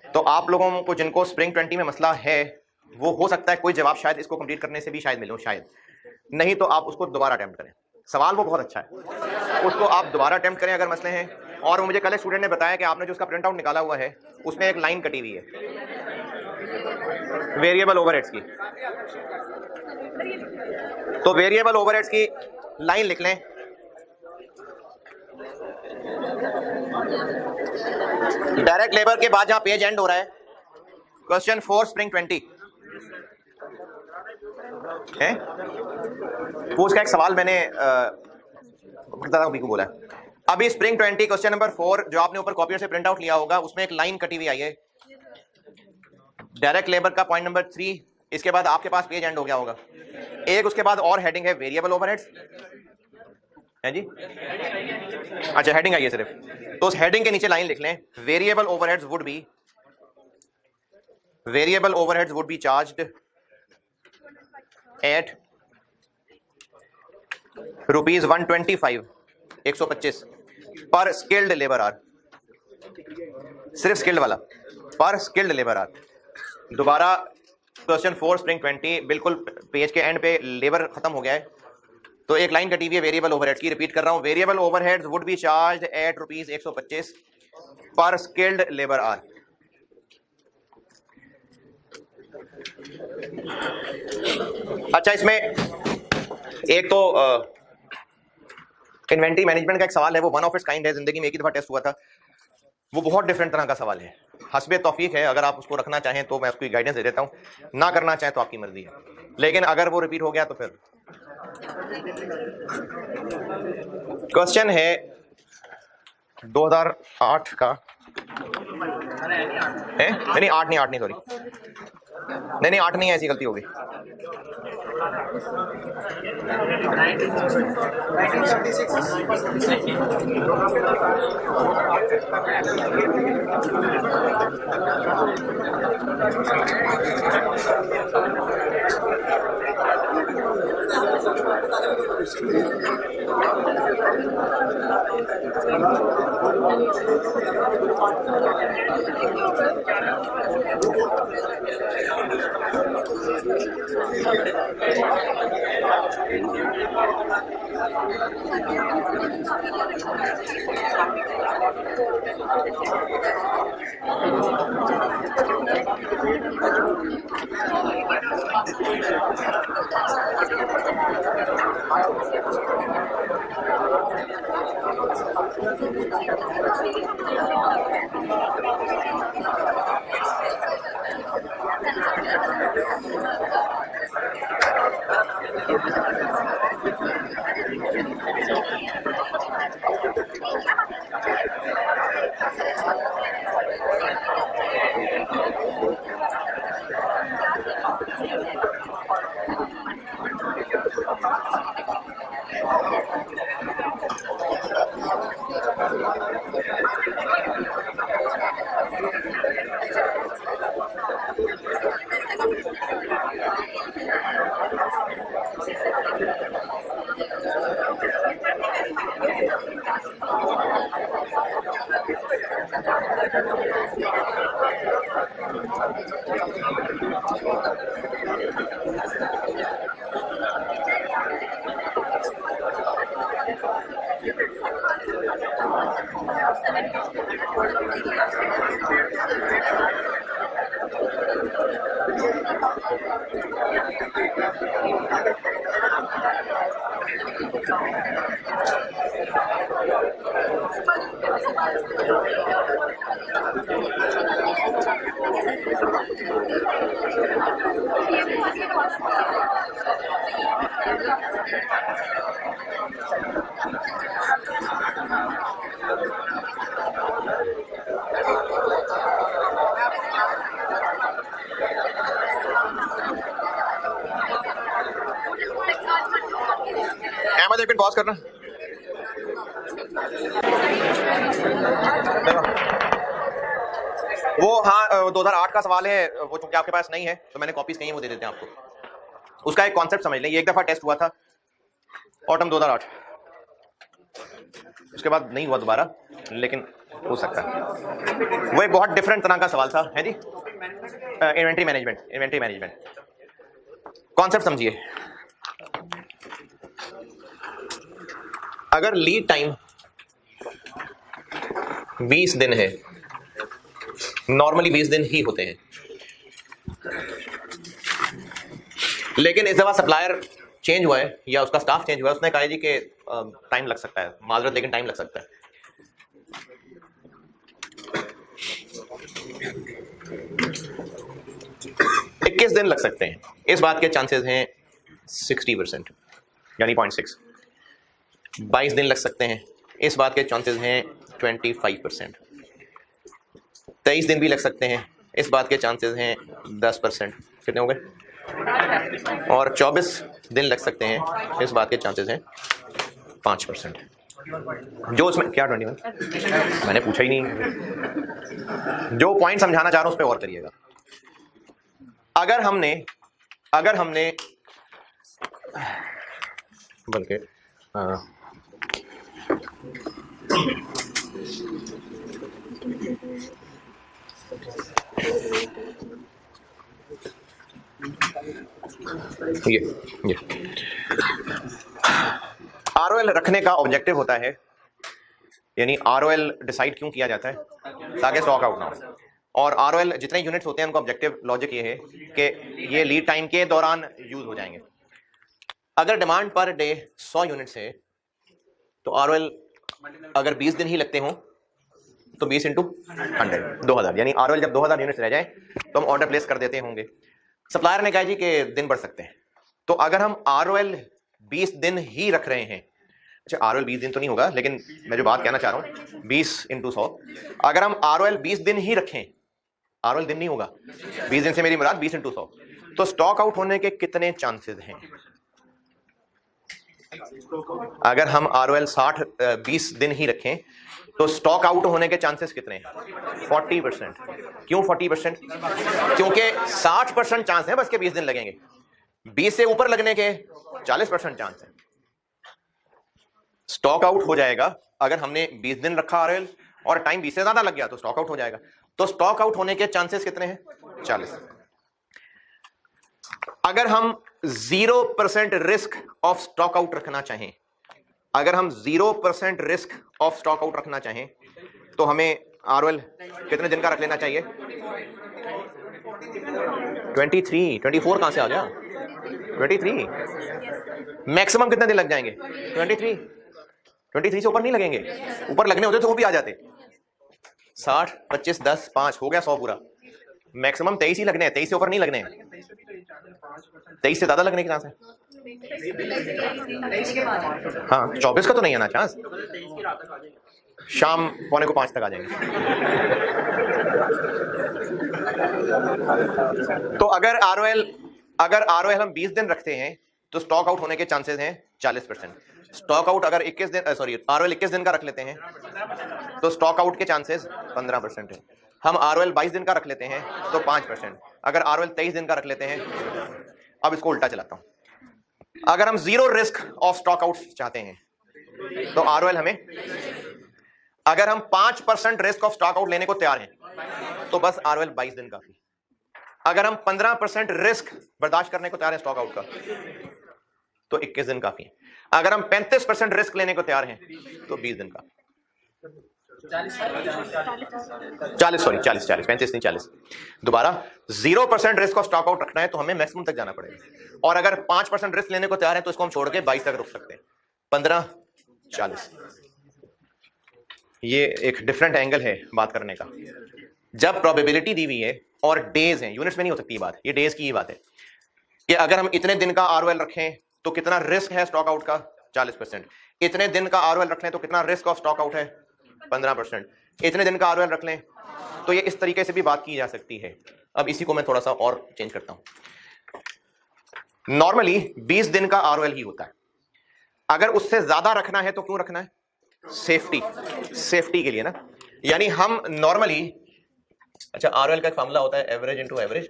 तो आप लोगों को जिनको स्प्रिंग 20 में मसला है, वो हो सकता है कोई जवाब शायद इसको कंप्लीट करने से भी शायद मिले, शायद नहीं तो आप उसको दोबारा अटेम्प्ट करें। सवाल वो बहुत अच्छा है, उसको आप दोबारा अटेम्प्ट करें अगर मसले हैं। और मुझे कल एक स्टूडेंट ने बताया कि आपने जो उसका प्रिंट आउट निकाला हुआ है उसमें एक लाइन कटी हुई है वेरिएबल ओवरहेड्स की, तो वेरिएबल ओवरहेड्स की लाइन लिख लें। डायरेक्ट लेबर के बाद जहां पेज एंड हो रहा है, क्वेश्चन 4 स्प्रिंग 20 है, वो उसका एक सवाल मैंने को बोला है। अभी स्प्रिंग 20 क्वेश्चन नंबर 4 जो आपने ऊपर कॉपियर से प्रिंट आउट लिया होगा, उसमें एक लाइन कटी हुई आई है डायरेक्ट लेबर का पॉइंट नंबर 3, इसके बाद आपके पास पेज एंड हो गया होगा। एक उसके बाद और हेडिंग है वेरिएबल ओवरहेड्स, है जी। अच्छा, हेडिंग आई है सिर्फ, तो उस हेडिंग के नीचे लाइन लिख लें, variable overheads would be charged at rupees 125 125 पर स्किल्ड लेबर आर, सिर्फ स्किल्ड वाला, पर स्किल्ड लेबर आर। दोबारा क्वेश्चन 4 स्प्रिंग 20 बिल्कुल पेज के एंड पे लेबर खत्म हो गया है, तो एक लाइन कटी हुई है वेरिएबल ओवरहेड्स की, रिपीट कर रहा हूं, variable overheads would be charged at rupees 125 पर स्किल्ड लेबर आर। अच्छा, इसमें एक तो इन्वेंटरी मैनेजमेंट का एक सवाल है, वो वन ऑफ इट्स काइंड है, जिंदगी में एक ही दफा टेस्ट हुआ था, वो बहुत डिफरेंट तरह का सवाल है। हस्बे तौफीक है, अगर आप उसको रखना चाहें तो मैं उसको गाइडेंस दे देता हूं, ना करना चाहें तो आपकी मर्जी है, लेकिन अगर वो रिपीट हो गया तो फिर क्वेश्चन है 2008 का है, नहीं 8 नहीं सॉरी, नहीं 8 नहीं है, ऐसी गलती होगी। अहमद एक मिनट पॉज करना। वो हाँ 2008 का सवाल है, वो चूंकि आपके पास नहीं है तो मैंने कॉपीज कहीं वो दे देते हैं आपको। उसका एक कॉन्सेप्ट समझ लें, ये एक दफा टेस्ट हुआ था ऑटम 2008, उसके बाद नहीं हुआ दोबारा, लेकिन हो सकता है। वो एक बहुत डिफरेंट तरह का सवाल था, है जी, इन्वेंट्री मैनेजमेंट। कॉन्सेप्ट समझिए, अगर लीड टाइम 20 दिन है, नॉर्मली 20 दिन ही होते हैं, लेकिन इस दफा सप्लायर चेंज हुआ है या उसका स्टाफ चेंज हुआ है, उसने कहा जी कि टाइम लग सकता है, माजरत लेकिन टाइम लग सकता है। इक्कीस दिन लग सकते हैं, इस बात के चांसेस हैं 60% यानी 0.6। 22 दिन लग सकते हैं, इस बात के चांसेस हैं 25%। 23 दिन भी लग सकते हैं, इस बात के चांसेस हैं 10%। कितने हो गए? और 24 दिन लग सकते हैं, इस बात के चांसेस हैं 5%। जो उसमें क्या 21 मैंने पूछा ही नहीं। जो पॉइंट समझाना चाह रहा हूं उस पर और करिएगा। अगर हमने बल्कि ये आरओएल रखने का ऑब्जेक्टिव होता है, यानी आरओएल डिसाइड क्यों किया जाता है, ताकि स्टॉक आउट ना हो। और आरओएल जितने यूनिट्स होते हैं उनका ऑब्जेक्टिव लॉजिक ये है कि ये लीड टाइम के दौरान यूज हो जाएंगे। अगर डिमांड पर डे 100 यूनिट्स है तो आरओएल अगर 20 दिन ही लगते हो तो 20 × 100 2000, यानी आरओएल जब 2000 यूनिट्स रह जाए तो हम ऑर्डर प्लेस कर देते होंगे। सप्लायर ने कहा जी कि दिन बढ़ सकते हैं, तो अगर हम आरओएल 20 दिन ही रख रहे हैं, अच्छा आरओएल 20 दिन तो नहीं होगा, लेकिन मैं जो बात कहना चाह रहा हूं 20 × 100, अगर हम आरओएल 20 दिन ही रखें, आरओएल दिन नहीं होगा, 20 दिन से मेरी मुराद 20 × 100, तो स्टॉक आउट होने के कितने चांसेस हैं? अगर हम आरओएल 20 दिन ही रखें तो स्टॉक आउट होने के चांसेस कितने हैं? 40%। क्यों 40%? क्योंकि 60% चांस है बस के 20 दिन लगेंगे, 20 से ऊपर लगने के 40% चांस है। स्टॉक आउट हो जाएगा अगर हमने 20 दिन रखा आरओएल और टाइम 20 से ज्यादा लग गया तो स्टॉक आउट हो जाएगा। तो स्टॉक आउट होने के चांसेस कितने हैं? 40। अगर हम 0% रिस्क ऑफ स्टॉक आउट रखना चाहें, अगर हम 0% रिस्क ऑफ स्टॉक आउट रखना चाहें तो हमें आरओएल कितने दिन का रख लेना चाहिए? 24 कहां से आ गया? 23। मैक्सिमम कितने दिन लग जाएंगे? 23 से ऊपर नहीं लगेंगे, ऊपर लगने होते तो वो भी आ जाते। 60 25 10 5 हो गया 100 पूरा। मैक्सिमम 23 ही लगने हैं, 23 से ऊपर नहीं लगने हैं, 23 से ज्यादा लगने के चांस है। हाँ 24 का तो नहीं आना चांस, शाम 4:45 तक आ जाएंगे। तो अगर आरओएल हम 20 दिन रखते हैं तो स्टॉक आउट होने के चांसेस हैं 40%। स्टॉक आउट अगर 21 दिन आरओएल 21 दिन का रख लेते हैं तो स्टॉक आउट के चांसेस 15% है। हम आरओएल 22 दिन का रख लेते हैं तो 5%। अगर आरओएल 23 दिन का रख लेते हैं, अब इसको उल्टा चलाता हूं, अगर हम zero risk of stock out चाहते हैं तो आरओएल हमें, अगर हम 5% रिस्क ऑफ स्टॉक आउट लेने को तैयार हैं तो बस आरओएल 22 दिन काफी। अगर हम 15% रिस्क बर्दाश्त करने को तैयार हैं स्टॉक आउट का तो 21 दिन काफी है। अगर हम 35% रिस्क लेने को तैयार हैं तो 20 दिन का 40 दोबारा 0% रिस्क ऑफ स्टॉक आउट रखना है तो हमें मैक्सिमम तक जाना पड़ेगा, और अगर 5% रिस्क लेने को तैयार है तो इसको हम छोड़ के 22 तक रुक सकते हैं। 15, 40, ये एक डिफरेंट एंगल है बात करने का। जब प्रोबेबिलिटी दी हुई है और डेज हैं, यूनिट्स में नहीं हो सकती ये बात, ये डेज की ही बात है कि अगर हम इतने दिन का आरओएल रखें तो कितना रिस्क है स्टॉक आउट का 40%, इतने दिन का आरओएल रख लें तो कितना रिस्क ऑफ स्टॉक आउट है 15%, इतने दिन का आरओएल रख लें तो ये इस तरीके से भी बात की जा सकती है। अब इसी को मैं थोड़ा सा और चेंज करता हूं। नॉर्मली 20 दिन का आरओएल ही होता है, अगर उससे ज्यादा रखना है तो क्यों रखना है? सेफ्टी के लिए ना। यानी हम नॉर्मली, अच्छा आरओएल का एक फार्मूला होता है average into average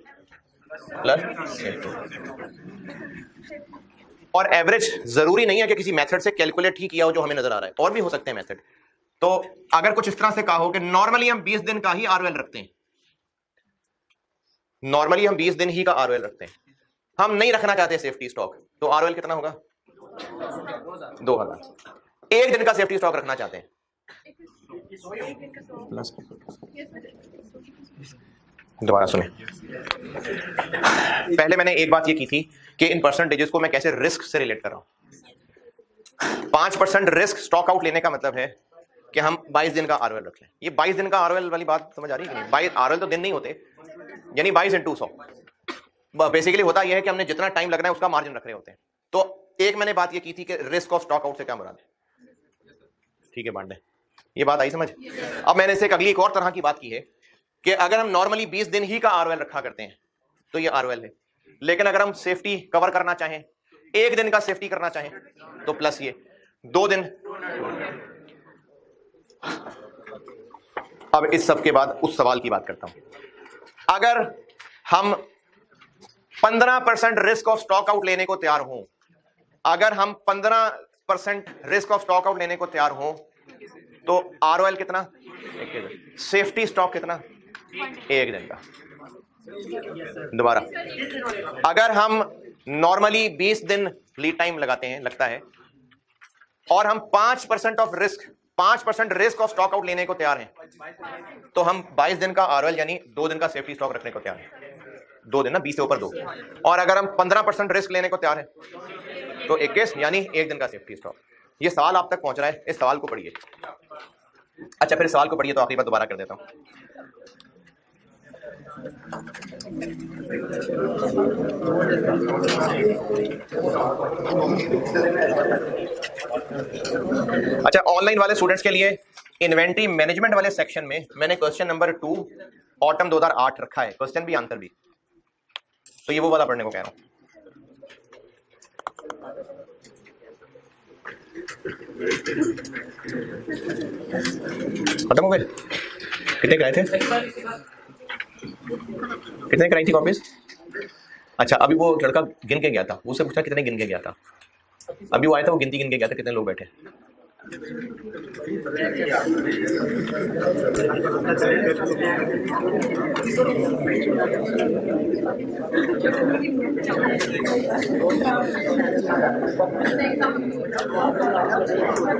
plus safety, और एवरेज जरूरी नहीं है कि किसी मेथड से कैलकुलेट ही किया हो जो हमें नजर आ रहा है, और भी हो सकते हैं मेथड। तो अगर कुछ इस तरह से कहा हो कि नॉर्मली हम 20 दिन का ही आरओएल रखते हैं, नॉर्मली हम 20 दिन ही का आरओएल रखते हैं, हम नहीं रखना चाहते सेफ्टी स्टॉक, तो आरओएल कितना होगा 2000। एक दिन का सेफ्टी स्टॉक रखना चाहते हैं, दोबारा सुने, पहले मैंने एक बात ये की थी कि इन परसेंटेजेस को मैं कैसे रिस्क से रिलेट कर रहा हूं। 5% रिस्क स्टॉक आउट लेने का मतलब है कि हम 22 दिन का आरओएल रख लें। ये 22 दिन का आरओएल वाली बात समझ आ रही है कि नहीं? 22 आरओएल तो दिन नहीं होते, यानी 22 × 100 बेसिकली होता यह है कि हमने जितना टाइम लगना है उसका मार्जिन रख रहे होते हैं। तो एक मैंने बात ये की थी कि रिस्क ऑफ स्टॉक आउट से क्या मुराद है। ठीक है पांडे, ये बात आई समझ। अब मैंने इसे अगली एक और तरह की बात की है कि अगर हम नॉर्मली 20 दिन ही का आरओएल रखा करते हैं तो ये आरओएल है, लेकिन अगर हम सेफ्टी कवर करना चाहें, एक दिन का सेफ्टी करना चाहें तो प्लस ये 2 दिन। अब इस सब के बाद उस सवाल की बात करता हूं, अगर हम 15% रिस्क ऑफ स्टॉक आउट लेने को तैयार हों, अगर हम 15% रिस्क ऑफ स्टॉक आउट लेने को तैयार हों तो आरओएल कितना? सेफ्टी स्टॉक कितना? 1 दिन का। दोबारा, अगर हम नॉर्मली 20 दिन लीड टाइम लगाते हैं, लगता है, और हम 5% of risk 5% risk of stock out लेने को तैयार हैं तो हम 22 दिन का आरओएल यानी 2 दिन का सेफ्टी स्टॉक रखने को तैयार हैं। 2 दिन ना, 20 से ऊपर 2। और अगर हम 15% रिस्क लेने को तैयार हैं तो 21 यानी 1 दिन का सेफ्टी स्टॉक। ये सवाल आप तक पहुंच रहा है, इस सवाल को पढ़िए। अच्छा फिर सवाल को पढ़िए तो आखिरी बार दोबारा कर देता हूं। अच्छा, ऑनलाइन वाले स्टूडेंट्स के लिए इन्वेंटरी मैनेजमेंट वाले सेक्शन में मैंने क्वेश्चन नंबर 2 ऑटम 2008 रखा है, क्वेश्चन भी आंसर भी, तो ये वो वाला पढ़ने को कह रहा हूं। खत्म हो गए? कितने कराए थे? कितने कराई थी कॉपीज? अच्छा, अभी वो लड़का गिन के गया था, उससे पूछा कितने गिन के गया था। अभी वो आया था, वो गिनती गिन के गया था कितने लोग बैठे।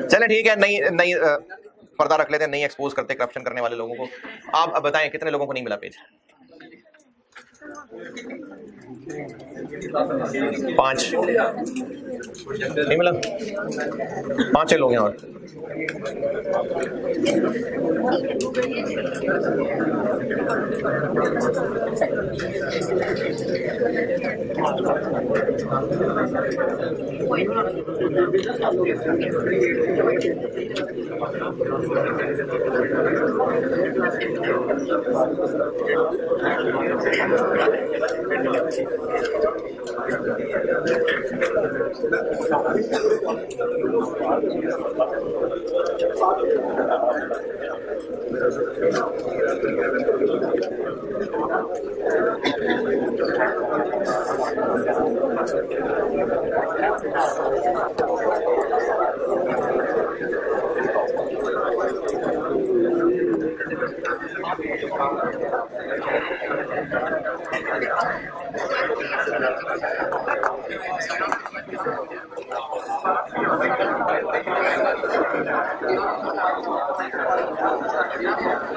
चले ठीक है, नहीं पर्दा रख लेते हैं, नहीं एक्सपोज करते करप्शन करने वाले लोगों को। आप अब बताएं कितने लोगों को नहीं मिला पेज? 5 नहीं मिला? 5-6 लोग हैं और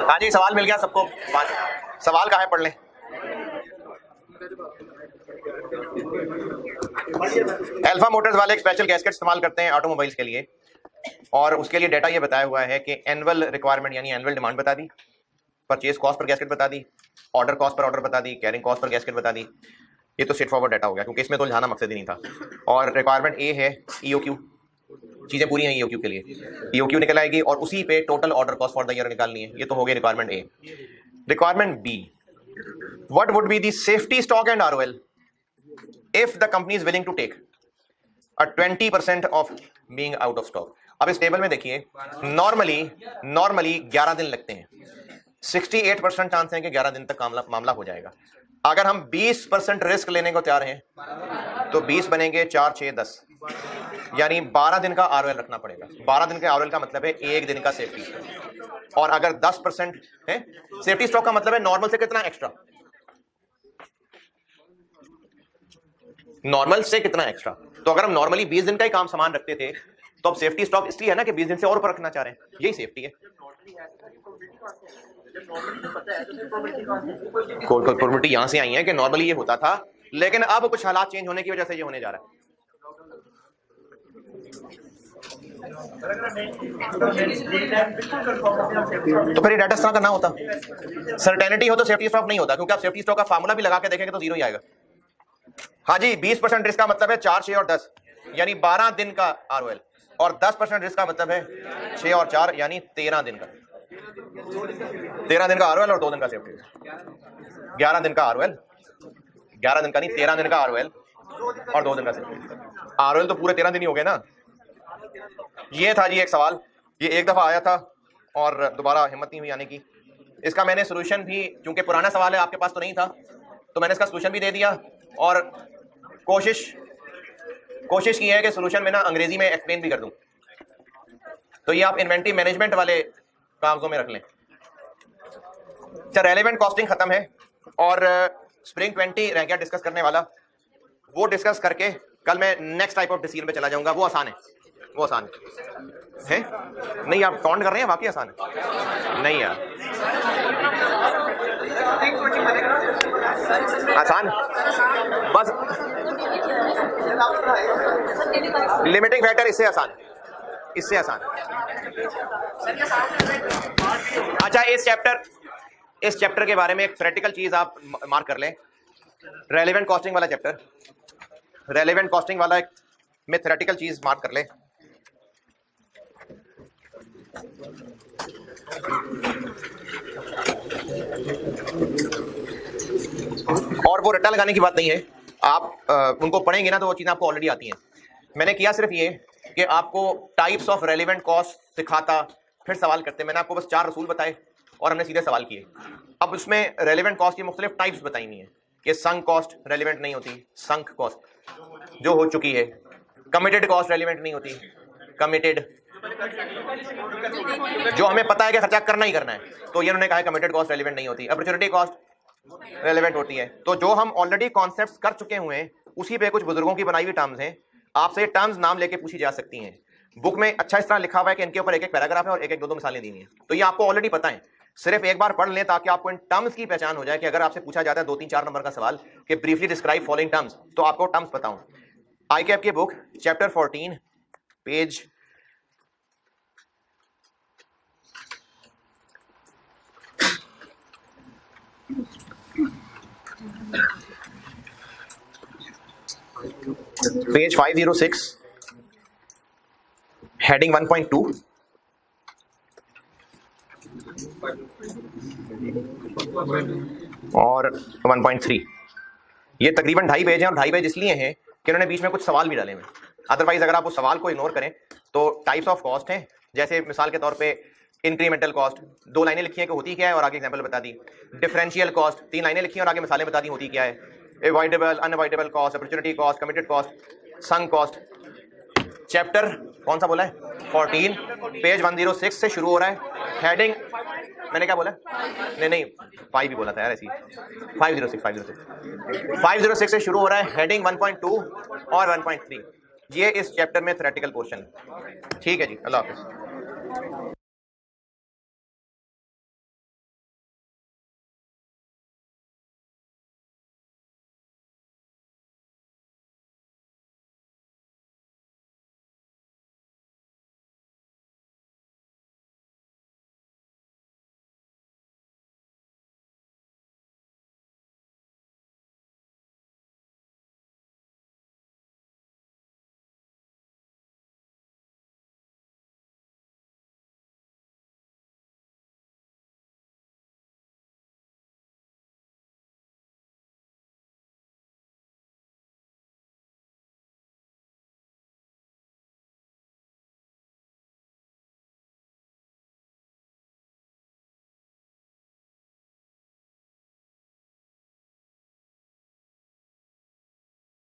हाँ जी, सवाल मिल गया सबको। सवाल कहाँ है, पढ़ लें। अल्फा मोटर्स वाले एक स्पेशल गैस्केट इस्तेमाल करते हैं ऑटोमोबाइल्स के लिए, और उसके लिए डेटा ये बताया हुआ है कि एनुअल रिक्वायरमेंट यानी एनुअल डिमांड बता दी, परचेज कॉस्ट पर गैस्केट बता दी, ऑर्डर कॉस्ट पर ऑर्डर बता दी, कैरिंग कॉस्ट पर गैस्केट बता दी। ये तो स्ट्रेट फॉरवर्ड डाटा हो गया, क्योंकि इसमें तो उलझाना मकसद ही नहीं था। और रिक्वायरमेंट ए है ईओक्यू, चीजें पूरी हैं ईओक्यू के लिए, ईओक्यू निकल आएगी और उसी पे total order cost for the year निकालनी है। ये तो हो गई requirement A. Requirement B, what would be the safety stock and ROL if the company is willing to take a 20% of being out of stock. अब इस टेबल में देखिए, नॉर्मली 11 दिन लगते हैं, 68% चांस है कि 11 दिन तक मामला हो जाएगा। अगर हम 20% रिस्क लेने को तैयार हैं तो 20 बनेंगे 4 6 10, यानी 12 दिन का आरओएल रखना पड़ेगा। 12 दिन के आरओएल का मतलब है 1 दिन का सेफ्टी स्टॉक। और अगर 10% है सेफ्टी स्टॉक का मतलब है नॉर्मल से कितना एक्स्ट्रा, नॉर्मल से कितना एक्स्ट्रा। तो अगर हम नॉर्मली 20 दिन का ही काम सामान रखते थे तो अब सेफ्टी स्टॉक इसलिए है ना कि 20 दिन से और ऊपर रखना चाह रहे हैं, यही सेफ्टी है। प्रोबेबिलिटी यहां से आई है कि नॉर्मली ये होता था, लेकिन अब कुछ हालात चेंज होने की वजह से ये होने जा रहा है। तो फिर ये डाटा स्टॉक करना होता, सर्टेनिटी हो तो सेफ्टी स्टॉक नहीं होता, क्योंकि आप सेफ्टी स्टॉक का फार्मूला भी लगा के देखेंगे तो जीरो ही आएगा। हाँ जी, 20% रिस्क का मतलब है 4 6 और 10, यानी 12 दिन का आरओएल, और 10% रिस्क का मतलब है 6 और 4 यानी 13 दिन का। 13 दिन का आरओएल और 2 दिन का सेफ्टी। 11 दिन का आरओएल, 11 दिन का नहीं 13 दिन का आरओएल और 2 दिन का सेफ्टी। आरओएल तो पूरे 13 दिन ही हो गए ना। ये था जी एक सवाल, ये एक दफा आया था और दोबारा हिम्मत नहीं हुई आने की। इसका मैंने सोल्यूशन भी, क्योंकि पुराना सवाल है आपके पास तो नहीं था, तो मैंने इसका सोल्यूशन भी दे दिया और कोशिश की है कि सोल्यूशन में ना अंग्रेजी में एक्सप्लेन भी कर दूं। तो ये आप इन्वेंटरी मैनेजमेंट वाले कागजों में रख लें। अच्छा, रेलेवेंट कॉस्टिंग खत्म है और स्प्रिंग 20 रह गया डिस्कस करने वाला। वो डिस्कस करके कल मैं नेक्स्ट टाइप ऑफ डिसीजन पे चला जाऊंगा। वो आसान है, वो आसान है नहीं? आप काउंट कर रहे हैं, वाकई आसान है नहीं यार, आसान बस लिमिटिंग फैक्टर इससे आसान, इससे आसान। अच्छा, इस चैप्टर के बारे में एक प्रैक्टिकल चीज आप मार्क कर लें। रेलेवेंट कॉस्टिंग वाला चैप्टर, रेलेवेंट कॉस्टिंग वाला एक में थ्योरेटिकल चीज मार्क कर ले। और वो रट्टा लगाने की बात नहीं है, आप उनको पढ़ेंगे ना तो वो चीजें आपको ऑलरेडी आती हैं। मैंने किया सिर्फ ये कि आपको टाइप्स ऑफ रेलेवेंट कॉस्ट सिखाता, फिर सवाल करते। मैंने आपको बस 4 रसूल बताए और हमने सीधे सवाल किए। अब उसमें रेलेवेंट कॉस्ट की मुख्तलिफ टाइप्स बताई हुई हैं कि संक कॉस्ट रेलेवेंट नहीं होती, संक कॉस्ट जो हो चुकी है। कमिटेड कॉस्ट रेलेवेंट नहीं होती, कमिटेड जो हमें पता है कि खर्चा करना ही करना है, तो ये उन्होंने कहा है कमिटेड कॉस्ट रेलेवेंट नहीं होती। अपॉर्चुनिटी कॉस्ट रेलेवेंट होती है। तो जो हम ऑलरेडी कॉन्सेप्ट्स कर चुके हुए हैं उसी पे कुछ बुजुर्गों की बनाई हुई टर्म्स हैं, आपसे टर्म्स नाम लेके पूछी जा सकती हैं। बुक में अच्छा इस तरह लिखा हुआ है कि इनके ऊपर एक एक पैराग्राफ है और एक एक 2-2 मिसालें दी हैं, तो ये आपको ऑलरेडी पता है। सिर्फ एक बार पढ़ लें ताकि आपको इन टर्म्स की पहचान हो जाए कि अगर आपसे पूछा जाता है 2-3-4 नंबर का सवाल कि ब्रीफली डिस्क्राइब फॉलोइंग टर्म्स, तो आपको टर्म्स बताऊं। आईकैप की book chapter 14 page page 506 heading 1.2 और 1.3। ये तकरीबन 2.5 पेज हैं, और 2.5 पेज इसलिए हैं कि उन्होंने बीच में कुछ सवाल भी डाले हैं। अदरवाइज अगर आप उस सवाल को इग्नोर करें तो टाइप्स ऑफ कॉस्ट हैं, जैसे मिसाल के तौर पे इंक्रीमेंटल कॉस्ट 2 लाइनें लिखी हैं कि होती क्या है और आगे एग्जांपल बता दी। डिफरेंशियल कॉस्ट 3 लाइनें लिखी हैं और आगे मिसालें बता दी होती क्या है। Avoidable, unavoidable cost, opportunity cost, committed cost, sunk cost. Chapter कौन सा बोला है? 14, पेज 106 से शुरू हो रहा है। हेडिंग मैंने क्या बोला? नहीं 5 भी बोला था यार, ऐसी 506 से शुरू हो रहा है। हेडिंग 1.2 और 1.3 ये इस चैप्टर में थ्योरेटिकल पोर्शन। ठीक है जी, अल्लाह हाफिज़।